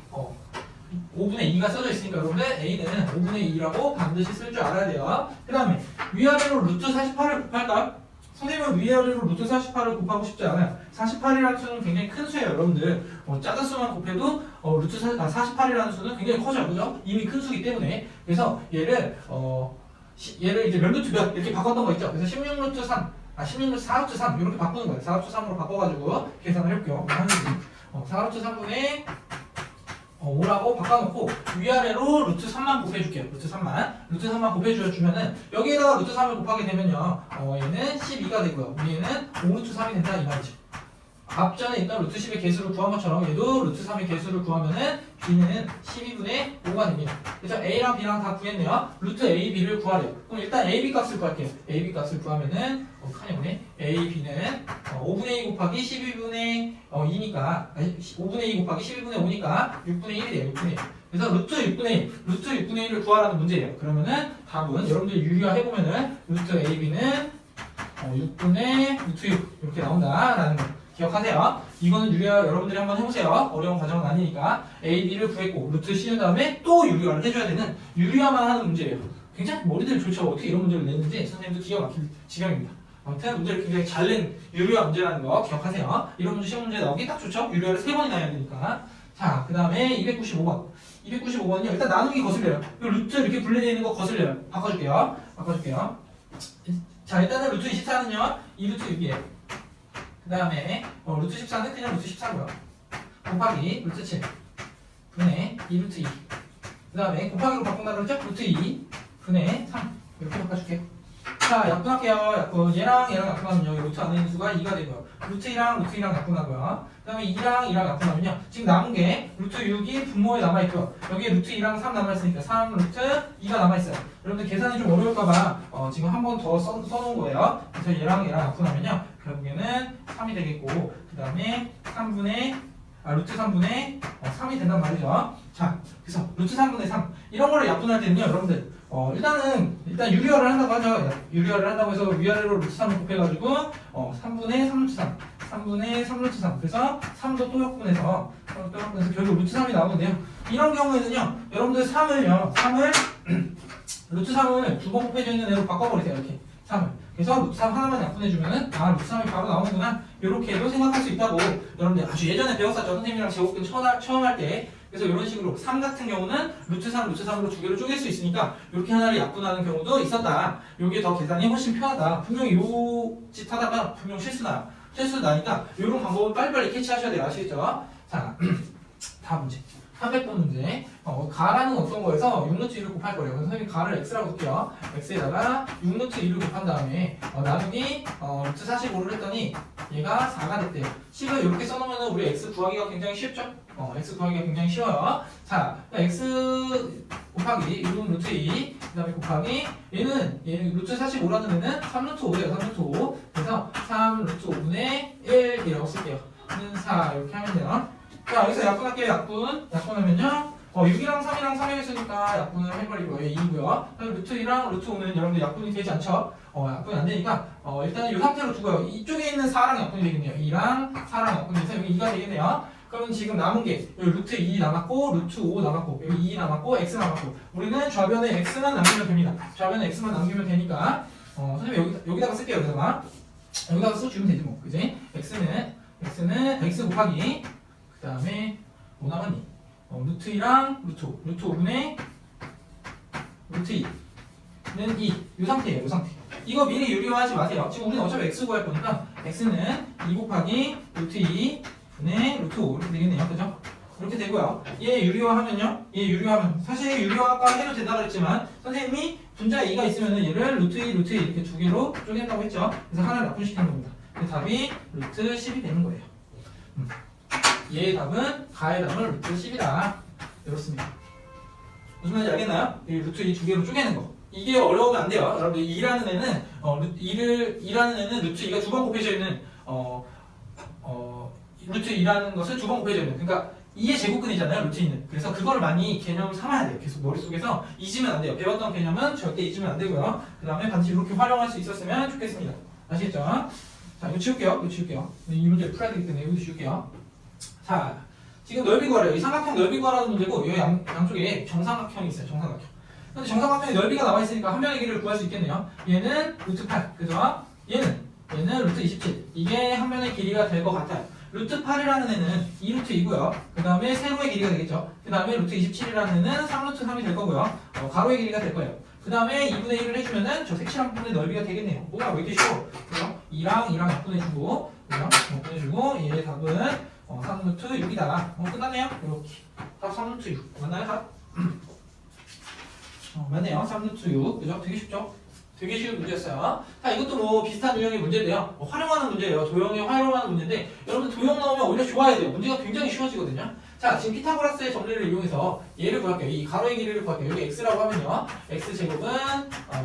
5분의 2가 써져 있으니까 여러분들 A는 5분의 2라고 반드시 쓸 줄 알아야 돼요. 그 다음에 위아래로 루트 48을 곱할까? 선생님은 위아래로 루트 48을 곱하고 싶지 않아요. 48이라는 수는 굉장히 큰 수예요, 여러분들. 작은 수만 곱해도 루트 48이라는 수는 굉장히 커져요, 그죠? 이미 큰 수기 때문에. 그래서 얘를 이제 몇 루트 몇 이렇게 바꿨던 거 있죠. 그래서 16루트 3, 16루트 4루트 3 이렇게 바꾸는 거예요. 4루트 3으로 바꿔가지고 계산을 해볼게요. 4루트 3분의 5라고 바꿔놓고 위아래로 루트 3만 곱해줄게요. 루트 3만 곱해주면은 여기에다가 루트 3을 곱하게 되면요 얘는 12가 되고요 얘는 5루트 3이 된다 이 말이죠. 앞전에 있던 루트 10의 개수를 구한 것처럼 얘도 루트 3의 개수를 구하면은 b는 12분의 5가 됩니다. 그래서 a랑 b랑 다 구했네요. 루트 a, b를 구하래요. 그럼 일단 a, b 값을 구할게요. a, b 값을 구하면은 a, b는 5분의 2 곱하기 12분의 2니까 5분의 2 곱하기 12분의 5니까 6분의 1이 돼요. 6분의 1. 그래서 루트 6분의 1을 구하라는 문제예요. 그러면은 답은 여러분들 유리화 해보면은 루트 a, b는 6분의 루트 6 이렇게 나온다라는 거 기억하세요. 이거는 유리화 여러분들이 한번 해보세요. 어려운 과정은 아니니까. a, b를 구했고 루트 씌운 다음에 또 유리화를 해줘야 되는 유리화만 하는 문제예요. 굉장히 머리들 좋죠. 어떻게 이런 문제를 냈는지 선생님도 기가 막힐 지경입니다. 아무튼 문제를 굉장히 잘 낸 유리화 문제라는 거 기억하세요. 이런 문제 시험 문제 나오기 딱 좋죠. 유리화를 3번이나 해야 되니까. 자, 그 다음에 295번. 295번은요. 일단 나누기 거슬려요. 이 루트 이렇게 분리되어 있는 거 거슬려요. 바꿔줄게요. 자, 일단은 루트 24는요. 2루트 6이에요. 그 다음에 루트 14는 그냥 루트 14고요. 곱하기 루트 7 분의 2루트 2. 그 다음에 곱하기로 바꾼다 그랬죠? 루트 2 분의 3 이렇게 바꿔줄게요. 자, 약분할게요. 약분. 얘랑 약분하면요. 루트 안에 있는 수가 2가 되고요. 루트 2랑 약분하고요. 그 다음에 2랑 약분하면요. 지금 남은 게 루트 6이 분모에 남아있고요. 여기에 루트 2랑 3 남아있으니까 3 루트 2가 남아있어요. 여러분들 계산이 좀 어려울까봐 지금 한 번 더 써놓은 거예요. 그래서 얘랑 약분하면요. 결국에는 3이 되겠고, 그 다음에 루트 3분의 3이 된단 말이죠. 자, 그래서 루트 3분의 3 이런 거를 약분할 때는요, 여러분들 일단 유리화를 한다고 하죠. 유리화를 한다고 해서 위아래로 루트 3을 곱해가지고 3분의 3루트 3 3분의 3루트 3 그래서 3도 또 약분해서 결국 루트 3이 나오는데요. 이런 경우에는요, 여러분들 3을 루트 3을 두 번 곱해져 있는 애로 바꿔버리세요. 이렇게 3을. 그래서 루트 3 하나만 약분해주면은 루트 3이 바로 나오는구나 이렇게도 생각할 수 있다고 여러분들 아주 예전에 배웠었죠. 선생님이랑 제곱근 처음 할 때. 그래서 이런 식으로 3 같은 경우는 루트 3으로 두 개를 쪼갤 수 있으니까 이렇게 하나를 약분하는 경우도 있었다. 이게 더 계산이 훨씬 편하다. 분명히 요 짓 하다가 분명 실수 나니까 이런 방법을 빨리빨리 캐치하셔야 돼요. 아시겠죠? 자, 다음 문제. 300번 문제. 가라는 어떤 거에서 6루트 1을 곱할 거예요. 그래서 선생님이 가를 x라고 쓸게요. x에다가 6루트 1을 곱한 다음에 나누기 루트 45를 했더니 얘가 4가 됐대요. 식을 이렇게 써놓으면 우리 x 구하기가 굉장히 쉽죠? x 구하기가 굉장히 쉬워요. 자, x 곱하기 6 루트 2, 그 다음에 곱하기 얘는 루트 45라는 애는 3루트 5예요. 3루트 5. 그래서 3 루트 5분의 1이라고 쓸게요. 는 4 이렇게 하면 돼요. 자, 여기서 약분할게요. 약분하면요. 6이랑 3이랑 3이 있으니까 약분을 해버리고 얘 2고요. 루트 2랑 루트 5는 여러분들 약분이 되지 않죠? 약분이 안 되니까 일단 이 상태로 두고요. 이쪽에 있는 4랑 약분이 되겠네요. 2랑 4랑 약분이 돼서 여기 2가 되겠네요. 그러면 지금 남은 게 여기 루트 2 남았고 루트 5 남았고 여기 2 남았고 x 남았고 우리는 좌변에 x만 남기면 됩니다. 좌변에 x만 남기면 되니까 선생님 여기다가 쓸게요. 여기다가 써주면 되지 뭐. 그지? x는 x 곱하기 그 다음에 뭐 남았니? 루트 2랑 루트 5 루트 5분의 루트 2는 2 이 상태예요. 이 상태. 이거 미리 유리화하지 마세요. 지금 우리는 어차피 x 구할 거니까 x는 2 곱하기 루트 2 분의 루트 5 이렇게 되겠네요. 그죠? 이렇게 되고요. 얘 유리화하면요. 얘 유리화하면 사실 유리화 아까 해도 된다 그랬지만 선생님이 분자 2가 있으면 얘를 루트 2 루트 2 이렇게 두 개로 쪼갠다고 했죠. 그래서 하나를 약분시키는 겁니다. 그 답이 루트 10이 되는 거예요. 얘의 답은 가의 답은 루트 10이다. 이렇습니다. 무슨 말인지 알겠나요? 이 루트 2 두 개로 쪼개는 거. 이게 어려우면 안 돼요. 여러분들 2라는 애는 2라는 애는 루트 2가 두 번 곱해져 있는 루트 2라는 것을 두 번 곱해져 있는 그러니까 2의 제곱근이잖아요. 루트 2는. 그래서 그거를 많이 개념 삼아야 돼요. 계속 머릿속에서 잊으면 안 돼요. 배웠던 개념은 절대 잊으면 안 되고요. 그 다음에 반드시 이렇게 활용할 수 있었으면 좋겠습니다. 아시겠죠? 자, 이거 지울게요. 이 문제 풀어야 되기 때문에 이거 지울게요. 자, 지금 넓이 구하래요. 이 삼각형 넓이 구하라는 문제고 이 양쪽에 정삼각형이 있어요. 정삼각형. 근데 정삼각형에 넓이가 나와 있으니까 한 변의 길이를 구할 수 있겠네요. 얘는 루트 8. 그죠? 얘는 얘는 루트 27. 이게 한 변의 길이가 될 것 같아요. 루트 8이라는 애는 2루트이고요. 그 다음에 세로의 길이가 되겠죠. 그 다음에 루트 27이라는 애는 3루트 3이 될 거고요. 가로의 길이가 될 거예요. 그 다음에 2분의 1을 해주면은 저 색칠한 부분의 넓이가 되겠네요. 뭐가 왜 이렇게 쉬워? 그죠? 2랑 약분해주고, 그죠? 약분해주고, 얘의 답은 3루트 6이다. 끝났네요. 이렇게. 답 3루트 6. 맞나요, 답? 맞네요. 3루트 6. 그죠? 되게 쉽죠? 되게 쉬운 문제였어요. 자, 이것도 뭐 비슷한 유형의 문제인데요. 활용하는 문제예요. 도형에 활용하는 문제인데, 여러분들 도형 나오면 오히려 좋아야 돼요. 문제가 굉장히 쉬워지거든요. 자, 지금 피타고라스의 정리를 이용해서 얘를 구할게요. 이 가로의 길이를 구할게요. 여기 x라고 하면요. x제곱은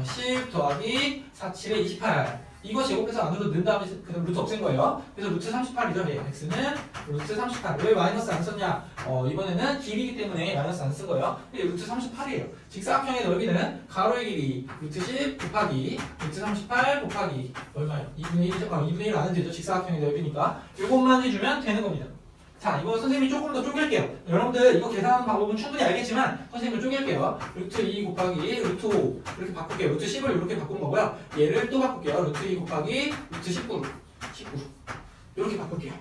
10 더하기 4, 7에 28. 이거 제곱해서 안으로 넣은 다음에 그다음 루트 없앤 거예요. 그래서 루트 38이죠. 예, x는 루트 38. 왜 마이너스 안 썼냐? 이번에는 길이기 때문에 마이너스 안 쓴 거예요. 근데 루트 38이에요. 직사각형의 넓이는 가로의 길이 루트 10 곱하기 루트 38 곱하기 얼마예요? 2분의 1이죠? 2분의 1 안은 되죠. 직사각형의 넓이니까. 이것만 해주면 되는 겁니다. 자, 이거 선생님이 조금 더 쪼갤게요. 여러분들 이거 계산하는 방법은 충분히 알겠지만 선생님을 쪼갤게요. 루트 2 곱하기 루트 5 이렇게 바꿀게요. 루트 10을 이렇게 바꾼 거고요. 얘를 또 바꿀게요. 루트 2 곱하기 루트 19 이렇게 바꿀게요.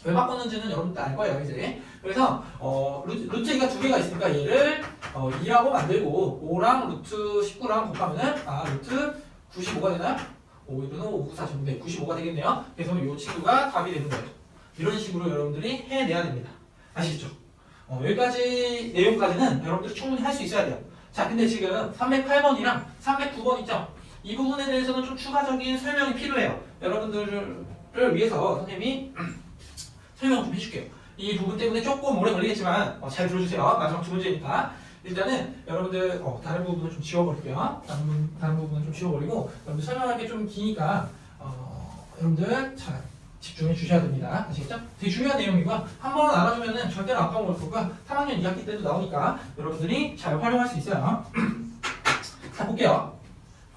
왜 바꿨는지는 여러분들 알 거예요, 이제. 그래서 루트 2가 두 개가 있으니까 얘를 2라고 만들고 5랑 루트 19랑 곱하면은 루트 95가 되나요? 5, 1은 5, 9, 40. 네, 95가 되겠네요. 그래서 이 친구가 답이 되는 거예요. 이런 식으로 여러분들이 해내야 됩니다. 아시겠죠? 여기까지 내용까지는 여러분들이 충분히 할 수 있어야 돼요. 자, 근데 지금 308번이랑 309번 있죠? 이 부분에 대해서는 좀 추가적인 설명이 필요해요. 여러분들을 위해서 선생님이 설명 좀 해줄게요. 이 부분 때문에 조금 오래 걸리겠지만 잘 들어주세요. 마지막 두 문제니까. 일단은 여러분들 다른 부분을 좀 지워버릴게요. 다른 부분은 좀 지워버리고 여러분들 설명할 게 좀 기니까 여러분들 잘 집중해 주셔야 됩니다. 아시겠죠? 되게 중요한 내용이고요. 한 번 알아주면은 절대로 안 까먹을 거고요. 3학년 2학기 때도 나오니까 여러분들이 잘 활용할 수 있어요. 자, 볼게요.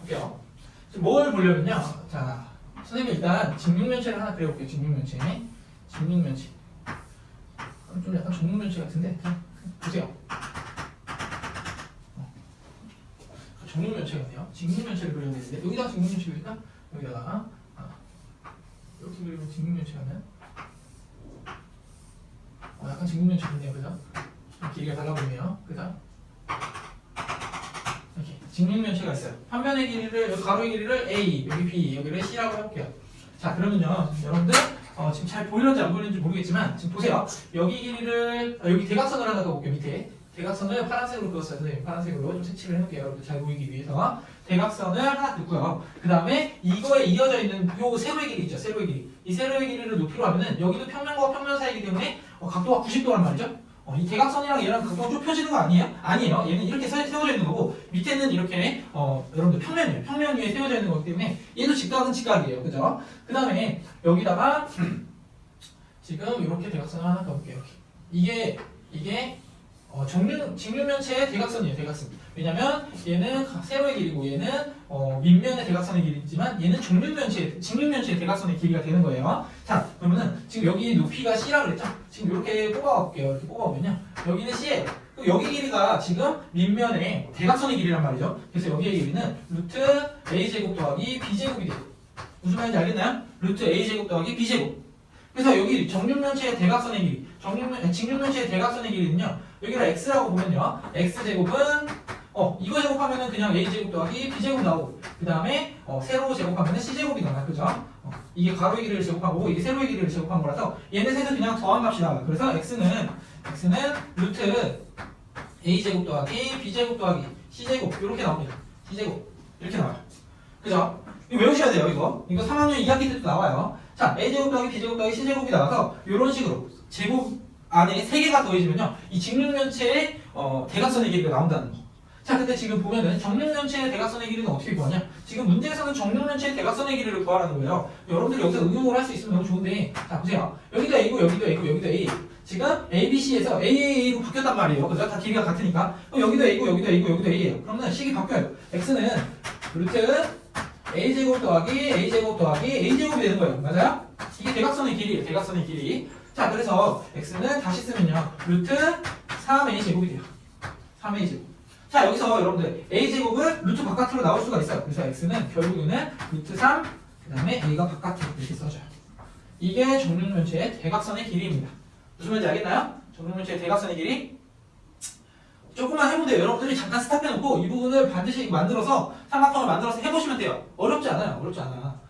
지금 뭘 보려면요. 자, 선생님이 일단 직육면체를 하나 그려볼게요. 직육면체. 좀 약간 정육면체 같은데. 자, 보세요. 정육면체 같네요. 직육면체를 그려야 되는데 여기다가 직육면체 그릴까? 여기다가 이렇게 그리면 직육면체 하면 약간 직육면체 같네요. 그죠? 길이가 달라 보이네요. 그죠? 이렇게 직육면체가 있어요. 한 변의 길이를 여기 가로의 길이를 A, 여기 B, 여기를 C라고 해볼게요. 자, 그러면요, 여러분들 지금 잘 보이는지 안 보이는지 모르겠지만 지금 보세요. 여기 길이를 여기 대각선을 하나 그어볼게요. 밑에 대각선을 파란색으로 그었어요. 선생님 파란색으로 좀 색칠을 해놓을게요. 여러분들 잘 보이기 위해서 대각선을 하나 긋고요. 그 다음에 이거에 이어져 있는 요 세로의 길이 있죠. 세로의 길이. 이 세로의 길이를 높이로 하면은 여기도 평면과 평면 사이이기 때문에 각도가 90도란 말이죠. 이 대각선이랑 얘랑 각도가 좁혀지는 거 아니에요? 아니에요. 얘는 이렇게 세워져 있는 거고 밑에는 이렇게 여러분들 평면이에요. 평면 위에 세워져 있는 거기 때문에 얘도 직각은 직각이에요. 그죠? 그 다음에 여기다가 지금 이렇게 대각선을 하나 그어볼게요. 이게 직육면체의 대각선이에요. 대각선. 왜냐면 얘는 세로의 길이고 얘는 밑면의 대각선의 길이지만 얘는 직육면체의 대각선의 길이가 되는 거예요. 자, 그러면은 지금 여기 높이가 C라고 그랬죠? 지금 이렇게 뽑아볼게요. 이렇게 뽑아보면요. 여기는 C예요. 여기 길이가 지금 밑면의 대각선의 길이란 말이죠. 그래서 여기의 길이는 루트 A제곱 더하기 B제곱이 돼요. 무슨 말인지 알겠나요? 루트 A제곱 더하기 B제곱. 그래서 여기 정육면체의 대각선의 길이, 직육면체의 대각선의 길이는요. 여기를 x라고 보면요. x제곱은 이거 제곱하면은 그냥 a제곱 더하기 b제곱 나오고 그 다음에 세로 제곱하면은 c제곱이 나와요. 그죠? 이게 가로의 길이를 제곱한 거고 이게 세로의 길이를 제곱한 거라서 얘네 셋을 그냥 더한 값이 나와요. 그래서 x는 루트 a제곱 더하기 b제곱 더하기 c제곱 이렇게 나옵니다. c제곱 이렇게 나와요. 그죠? 이거 외우셔야 돼요. 이거 3학년 2학기 때도 나와요. 자, a제곱 더하기 b제곱 더하기 c제곱이 나와서 이런 식으로 제곱 안에 3개가 더해지면요. 이 직육면체의 대각선의 길이가 나온다는 거. 자, 근데 지금 보면은 정육면체의 대각선의 길이는 어떻게 구하냐? 지금 문제에서는 정육면체의 대각선의 길이를 구하라는 거예요. 여러분들 여기서 응용을 할 수 있으면 너무 좋은데, 자, 보세요. 여기도 A고, 여기도 A고, 여기도 A. 지금 A, B, C에서 AAA로 바뀌었단 말이에요. 그죠? 다 길이가 같으니까. 그럼 여기도 A고, 여기도 A고, 여기도 A예요. 그러면 식이 바뀌어요. X는 루트 A제곱 더하기 A제곱 더하기 A제곱이 되는 거예요. 맞아요? 이게 대각선의 길이에요. 대각선의 길이. 자, 그래서 x는 다시 쓰면요. 루트 3a제곱이 돼요. 3a제곱. 자, 여기서 여러분들 a제곱은 루트 바깥으로 나올 수가 있어요. 그래서 x는 결국에는 루트 3, 그 그 다음에 A가 바깥에 이렇게 써줘요. 이게 정육면체의 대각선의 길이입니다. 무슨 말인지 알겠나요? 정육면체의 대각선의 길이 조금만 해보면 돼요. 여러분들이 잠깐 스탑해놓고 이 부분을 반드시 만들어서 삼각형을 만들어서 해보시면 돼요. 어렵지 않아요. 어렵지 않아.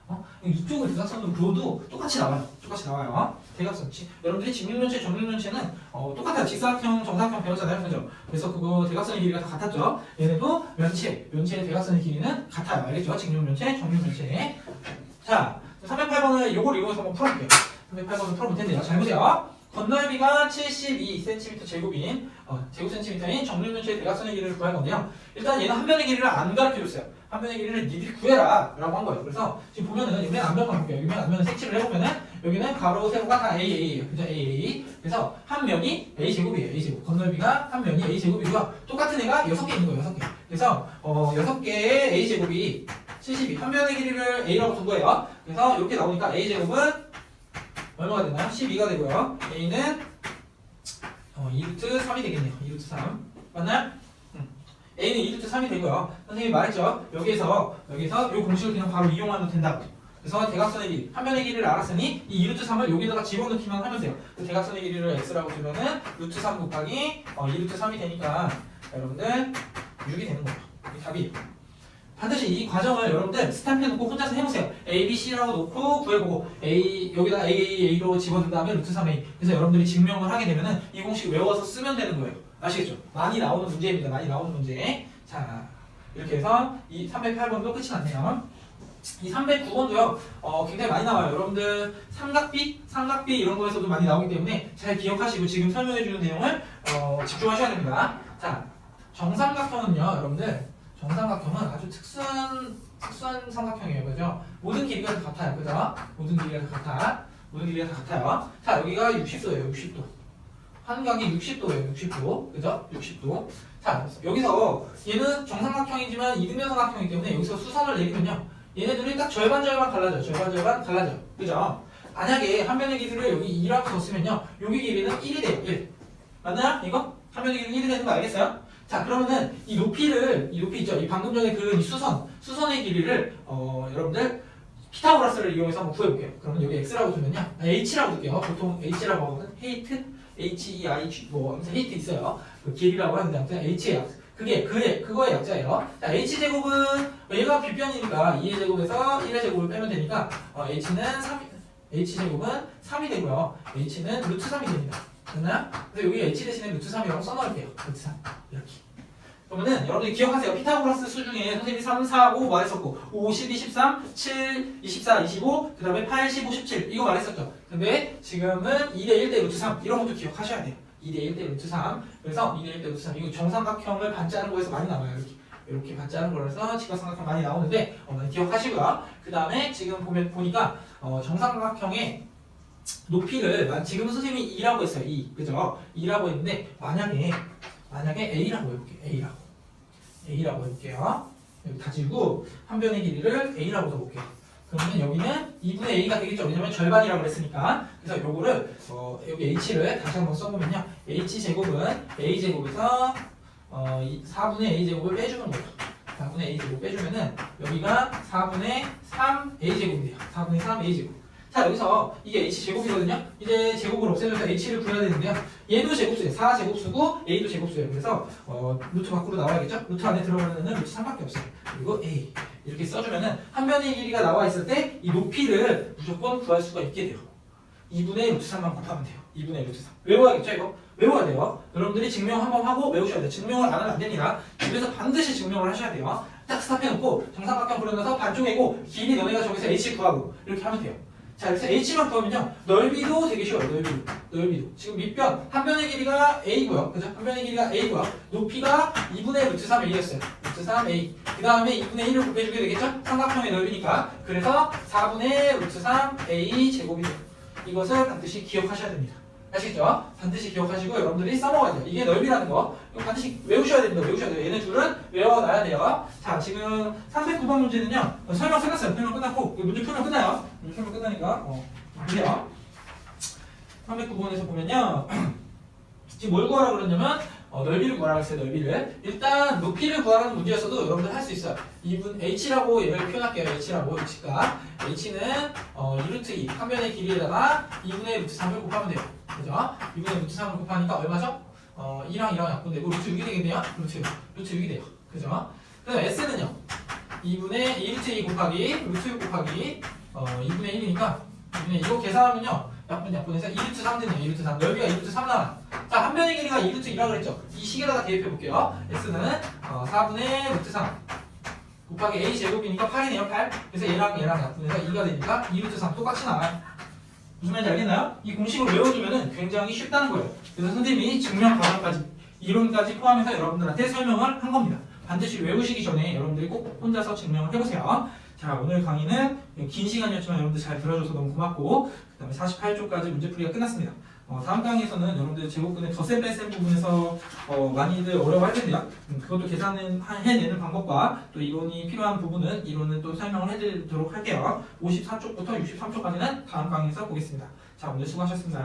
이쪽을 대각선으로 그어도 똑같이 나와요. 똑같이 나와요. 대각선치. 여러분들이 직육면체, 정육면체는 똑같아요. 직사각형, 정사각형 배웠잖아요. 그죠? 그래서 그거 대각선의 길이가 다 같았죠. 얘네도 면체의 대각선의 길이는 같아요. 알겠죠? 직육면체, 정육면체. 자, 308번을 요걸 이용해서 한번 풀어볼게요. 308번을 풀어볼 텐데요. 잘 보세요. 건널비가 72cm 제곱인 제곱센티미터인 정육면체의 대각선의 길이를 구할 건데요. 일단 얘는 한 변의 길이를 안 가르쳐줬어요. 한 변의 길이를 니들이 구해라 라고 한 거예요. 그래서 지금 보면은 여기 맨 앞면만 볼게요. 여기 맨 앞면을 색칠을 해보면은 여기는 가로 세로가 다 AA예요. 그죠? AA. 그래서 한 면이 A제곱이에요. A제곱. 건널비가 한 면이 A제곱이고요. 똑같은 애가 6개 있는 거예요. 6개. 그래서 6개의 A제곱이 72. 한 변의 길이를 A라고 둔 거예요. 그래서 이렇게 나오니까 A제곱은 얼마가 되나요? 12가 되고요. A는 2루트 3이 되겠네요. 2루트 3. 맞나요? A는 2루트 3이 되고요. 선생님이 말했죠. 여기에서 이 공식을 그냥 바로 이용하면 된다고. 그래서 대각선의 길이, 한 변의 길이를 알았으니 이 2루트 3을 여기다가 집어넣기만 하면 돼요. 그 대각선의 길이를 x라고 주면은 루트 3 곱하기 2루트 3이 되니까 여러분들 6이 되는 거예요. 이게 답이에요. 반드시 이 과정을 여러분들 스탑해놓고 혼자서 해보세요. A, B, C라고 놓고 구해보고 여기다 A로 집어넣은 다음에 루트 3A. 그래서 여러분들이 증명을 하게 되면은 이 공식 외워서 쓰면 되는 거예요. 아시겠죠? 많이 나오는 문제입니다. 많이 나오는 문제. 자, 이렇게 해서 이 308번도 끝이 났네요. 이 309번도요. 굉장히 많이 나와요. 여러분들 삼각비 이런 거에서도 많이 나오기 때문에 잘 기억하시고 지금 설명해주는 내용을 집중하셔야 됩니다. 자, 정삼각형은요, 여러분들. 정삼각형은 아주 특수한 삼각형이에요. 그죠? 모든 길이가 다 같아요. 그죠? 모든 길이가 다 같아요. 자, 여기가 60도예요. 60도. 한각이 60도예요. 60도. 그죠? 60도. 자, 여기서 얘는 정삼각형이지만 이등변 삼각형이기 때문에 여기서 수선을 내리면요. 얘네들이 딱 절반 갈라져요. 절반 갈라져요. 그죠? 만약에 한 변의 길이를 여기 2라고 줬으면요. 여기 길이는 1이 돼요. 1. 맞나요? 이거? 한 변의 길이는 1이 되는 거 알겠어요? 자, 그러면은 이 높이 있죠? 이 방금 전에 그 수선의 길이를 여러분들 피타고라스를 이용해서 한번 구해볼게요. 그러면 여기 x라고 주면요, h라고 줄게요. 보통 h라고 하거든. 헤이트, h-e-i-g 뭐 아무튼 헤이트 있어요. 그 길이라고 하는데 아무튼 h의 약, 그거의 약자예요. 자, h제곱은 얘가 빗변이니까 2의 제곱에서 1의 제곱을 빼면 되니까 h제곱은 3이 되고요. h는 루트 3이 됩니다. 됐나요? 그래서 여기 h 대신에 루트 3이라고 써놓을게요. 루트 3 이렇게. 그러면은 여러분들이 기억하세요. 피타고라스 수 중에 선생님이 3, 4, 5 말했었고 5, 12, 13, 7, 24, 25, 그 다음에 8, 15, 17 이거 말했었죠. 근데 지금은 2대 1대 루트 3 이런 것도 기억하셔야 돼요. 2대 1대 루트 3 그래서 2대 1대 루트 3 이거 정삼각형을 반짜는 거에서 많이 나와요. 이렇게 반짜는 거라서 직각삼각형 많이 나오는데 많이 기억하시고요. 그 다음에 지금 보니까 정삼각형의 높이를 지금은 선생님이 2라고 했어요. 2 그죠? 2라고 했는데 만약에 A라고 해볼게요. A라고 해볼게요. 여기 다지고 한 변의 길이를 A라고 써볼게요. 그러면 여기는 2분의 A가 되겠죠. 왜냐면 절반이라고 그랬으니까. 그래서 요거를 여기 H를 다시 한번 써보면요. H제곱은 A제곱에서 4분의 A제곱을 빼주는 거예요. 4분의 A제곱 빼주면은 여기가 4분의 3 A제곱이 돼요. 4분의 3 A제곱. 자, 여기서 이게 H제곱이거든요. 이제 제곱을 없애면서 H를 구해야 되는데요. 얘도 제곱수예요. 4제곱수고 A도 제곱수예요. 그래서 루트 밖으로 나와야겠죠? 루트 안에 들어가는 루트 3밖에 없어요. 그리고 A 이렇게 써주면은 한 변의 길이가 나와 있을 때 이 높이를 무조건 구할 수가 있게 돼요. 2분의 루트 3만 곱하면 돼요. 2분의 루트 3. 외워야겠죠 이거? 외워야 돼요. 여러분들이 증명 한번 하고 외우셔야 돼요. 증명을 안 하면 안 됩니다. 집에서 반드시 증명을 하셔야 돼요. 딱 스탑해놓고 정삼각형 그려놔서 반쪽이고 길이 너네가 저기서 H 구하고 이렇게 하면 돼요. 자, 그래서 H만 구하면요. 넓이도 되게 쉬워요. 넓이도. 지금 밑변, 한 변의 길이가 A고요. 그죠? 한 변의 길이가 A고요. 높이가 2분의 루트 3 A였어요. 루트 3 A. 그 다음에 2분의 1을 곱해주게 되겠죠? 삼각형의 넓이니까. 그래서 4분의 루트 3 A 제곱이 돼요. 이것을 반드시 기억하셔야 됩니다. 아시겠죠? 반드시 기억하시고 여러분들이 써먹어야 돼요. 이게 넓이라는 거. 이거 반드시 외우셔야 됩니다. 외우셔야 돼요. 얘네 둘은 외워놔야 돼요. 자, 지금 309번 문제는요. 설명 끝났어요. 설명 끝났고 문제 풀면 끝나요. 문제 풀면 끝나니까 보세요. 309번에서 보면요. 지금 뭘 구하라고 그랬냐면 넓이를 구하라고 했어요. 넓이를. 일단 높이를 구하라는 문제였어도 여러분들 할 수 있어요. 2분 h라고 얘를 표현할게요. h라고 h가 h는 2루트2 한 변의 길이에다가 2분의 루트 3을 곱하면 돼요. 그죠? 2분의 루트 3을 곱하니까 얼마죠? 2랑 약분되고 루트 6이 되겠네요. 루트 6이 돼요. 그죠? 그래서 s는요. 2분의 2루트 2 곱하기 루트 6 곱하기 2분의 1이니까 2분의 이거 계산하면요. 약분해서 2루트 3 되네요. 2루트 3 넓이가 2루트 3 나와요. 자, 한 변의 길이가 2루트 2라고 그랬죠. 이 식에다가 대입해 볼게요. s는 4분의 루트 3 곱하기 a 제곱이니까 8이네요. 8. 그래서 얘랑 약분해서 2가 되니까 2루트 3 똑같이 나와요. 무슨 말인지 알겠나요? 이 공식을 외워두면 굉장히 쉽다는 거예요. 그래서 선생님이 증명 과정까지 이론까지 포함해서 여러분들한테 설명을 한 겁니다. 반드시 외우시기 전에 여러분들이 꼭 혼자서 증명을 해보세요. 자, 오늘 강의는 긴 시간이었지만 여러분들 잘 들어줘서 너무 고맙고 그 다음에 48쪽까지 문제풀이가 끝났습니다. 다음 강의에서는 여러분들 제곱근의 덧셈 뺄셈 부분에서 많이들 어려워할 텐데요. 그것도 계산을 해내는 방법과 또 이론이 필요한 부분은 이론을 또 설명을 해드리도록 할게요. 54쪽부터 63쪽까지는 다음 강의에서 보겠습니다. 자, 오늘 수고하셨습니다.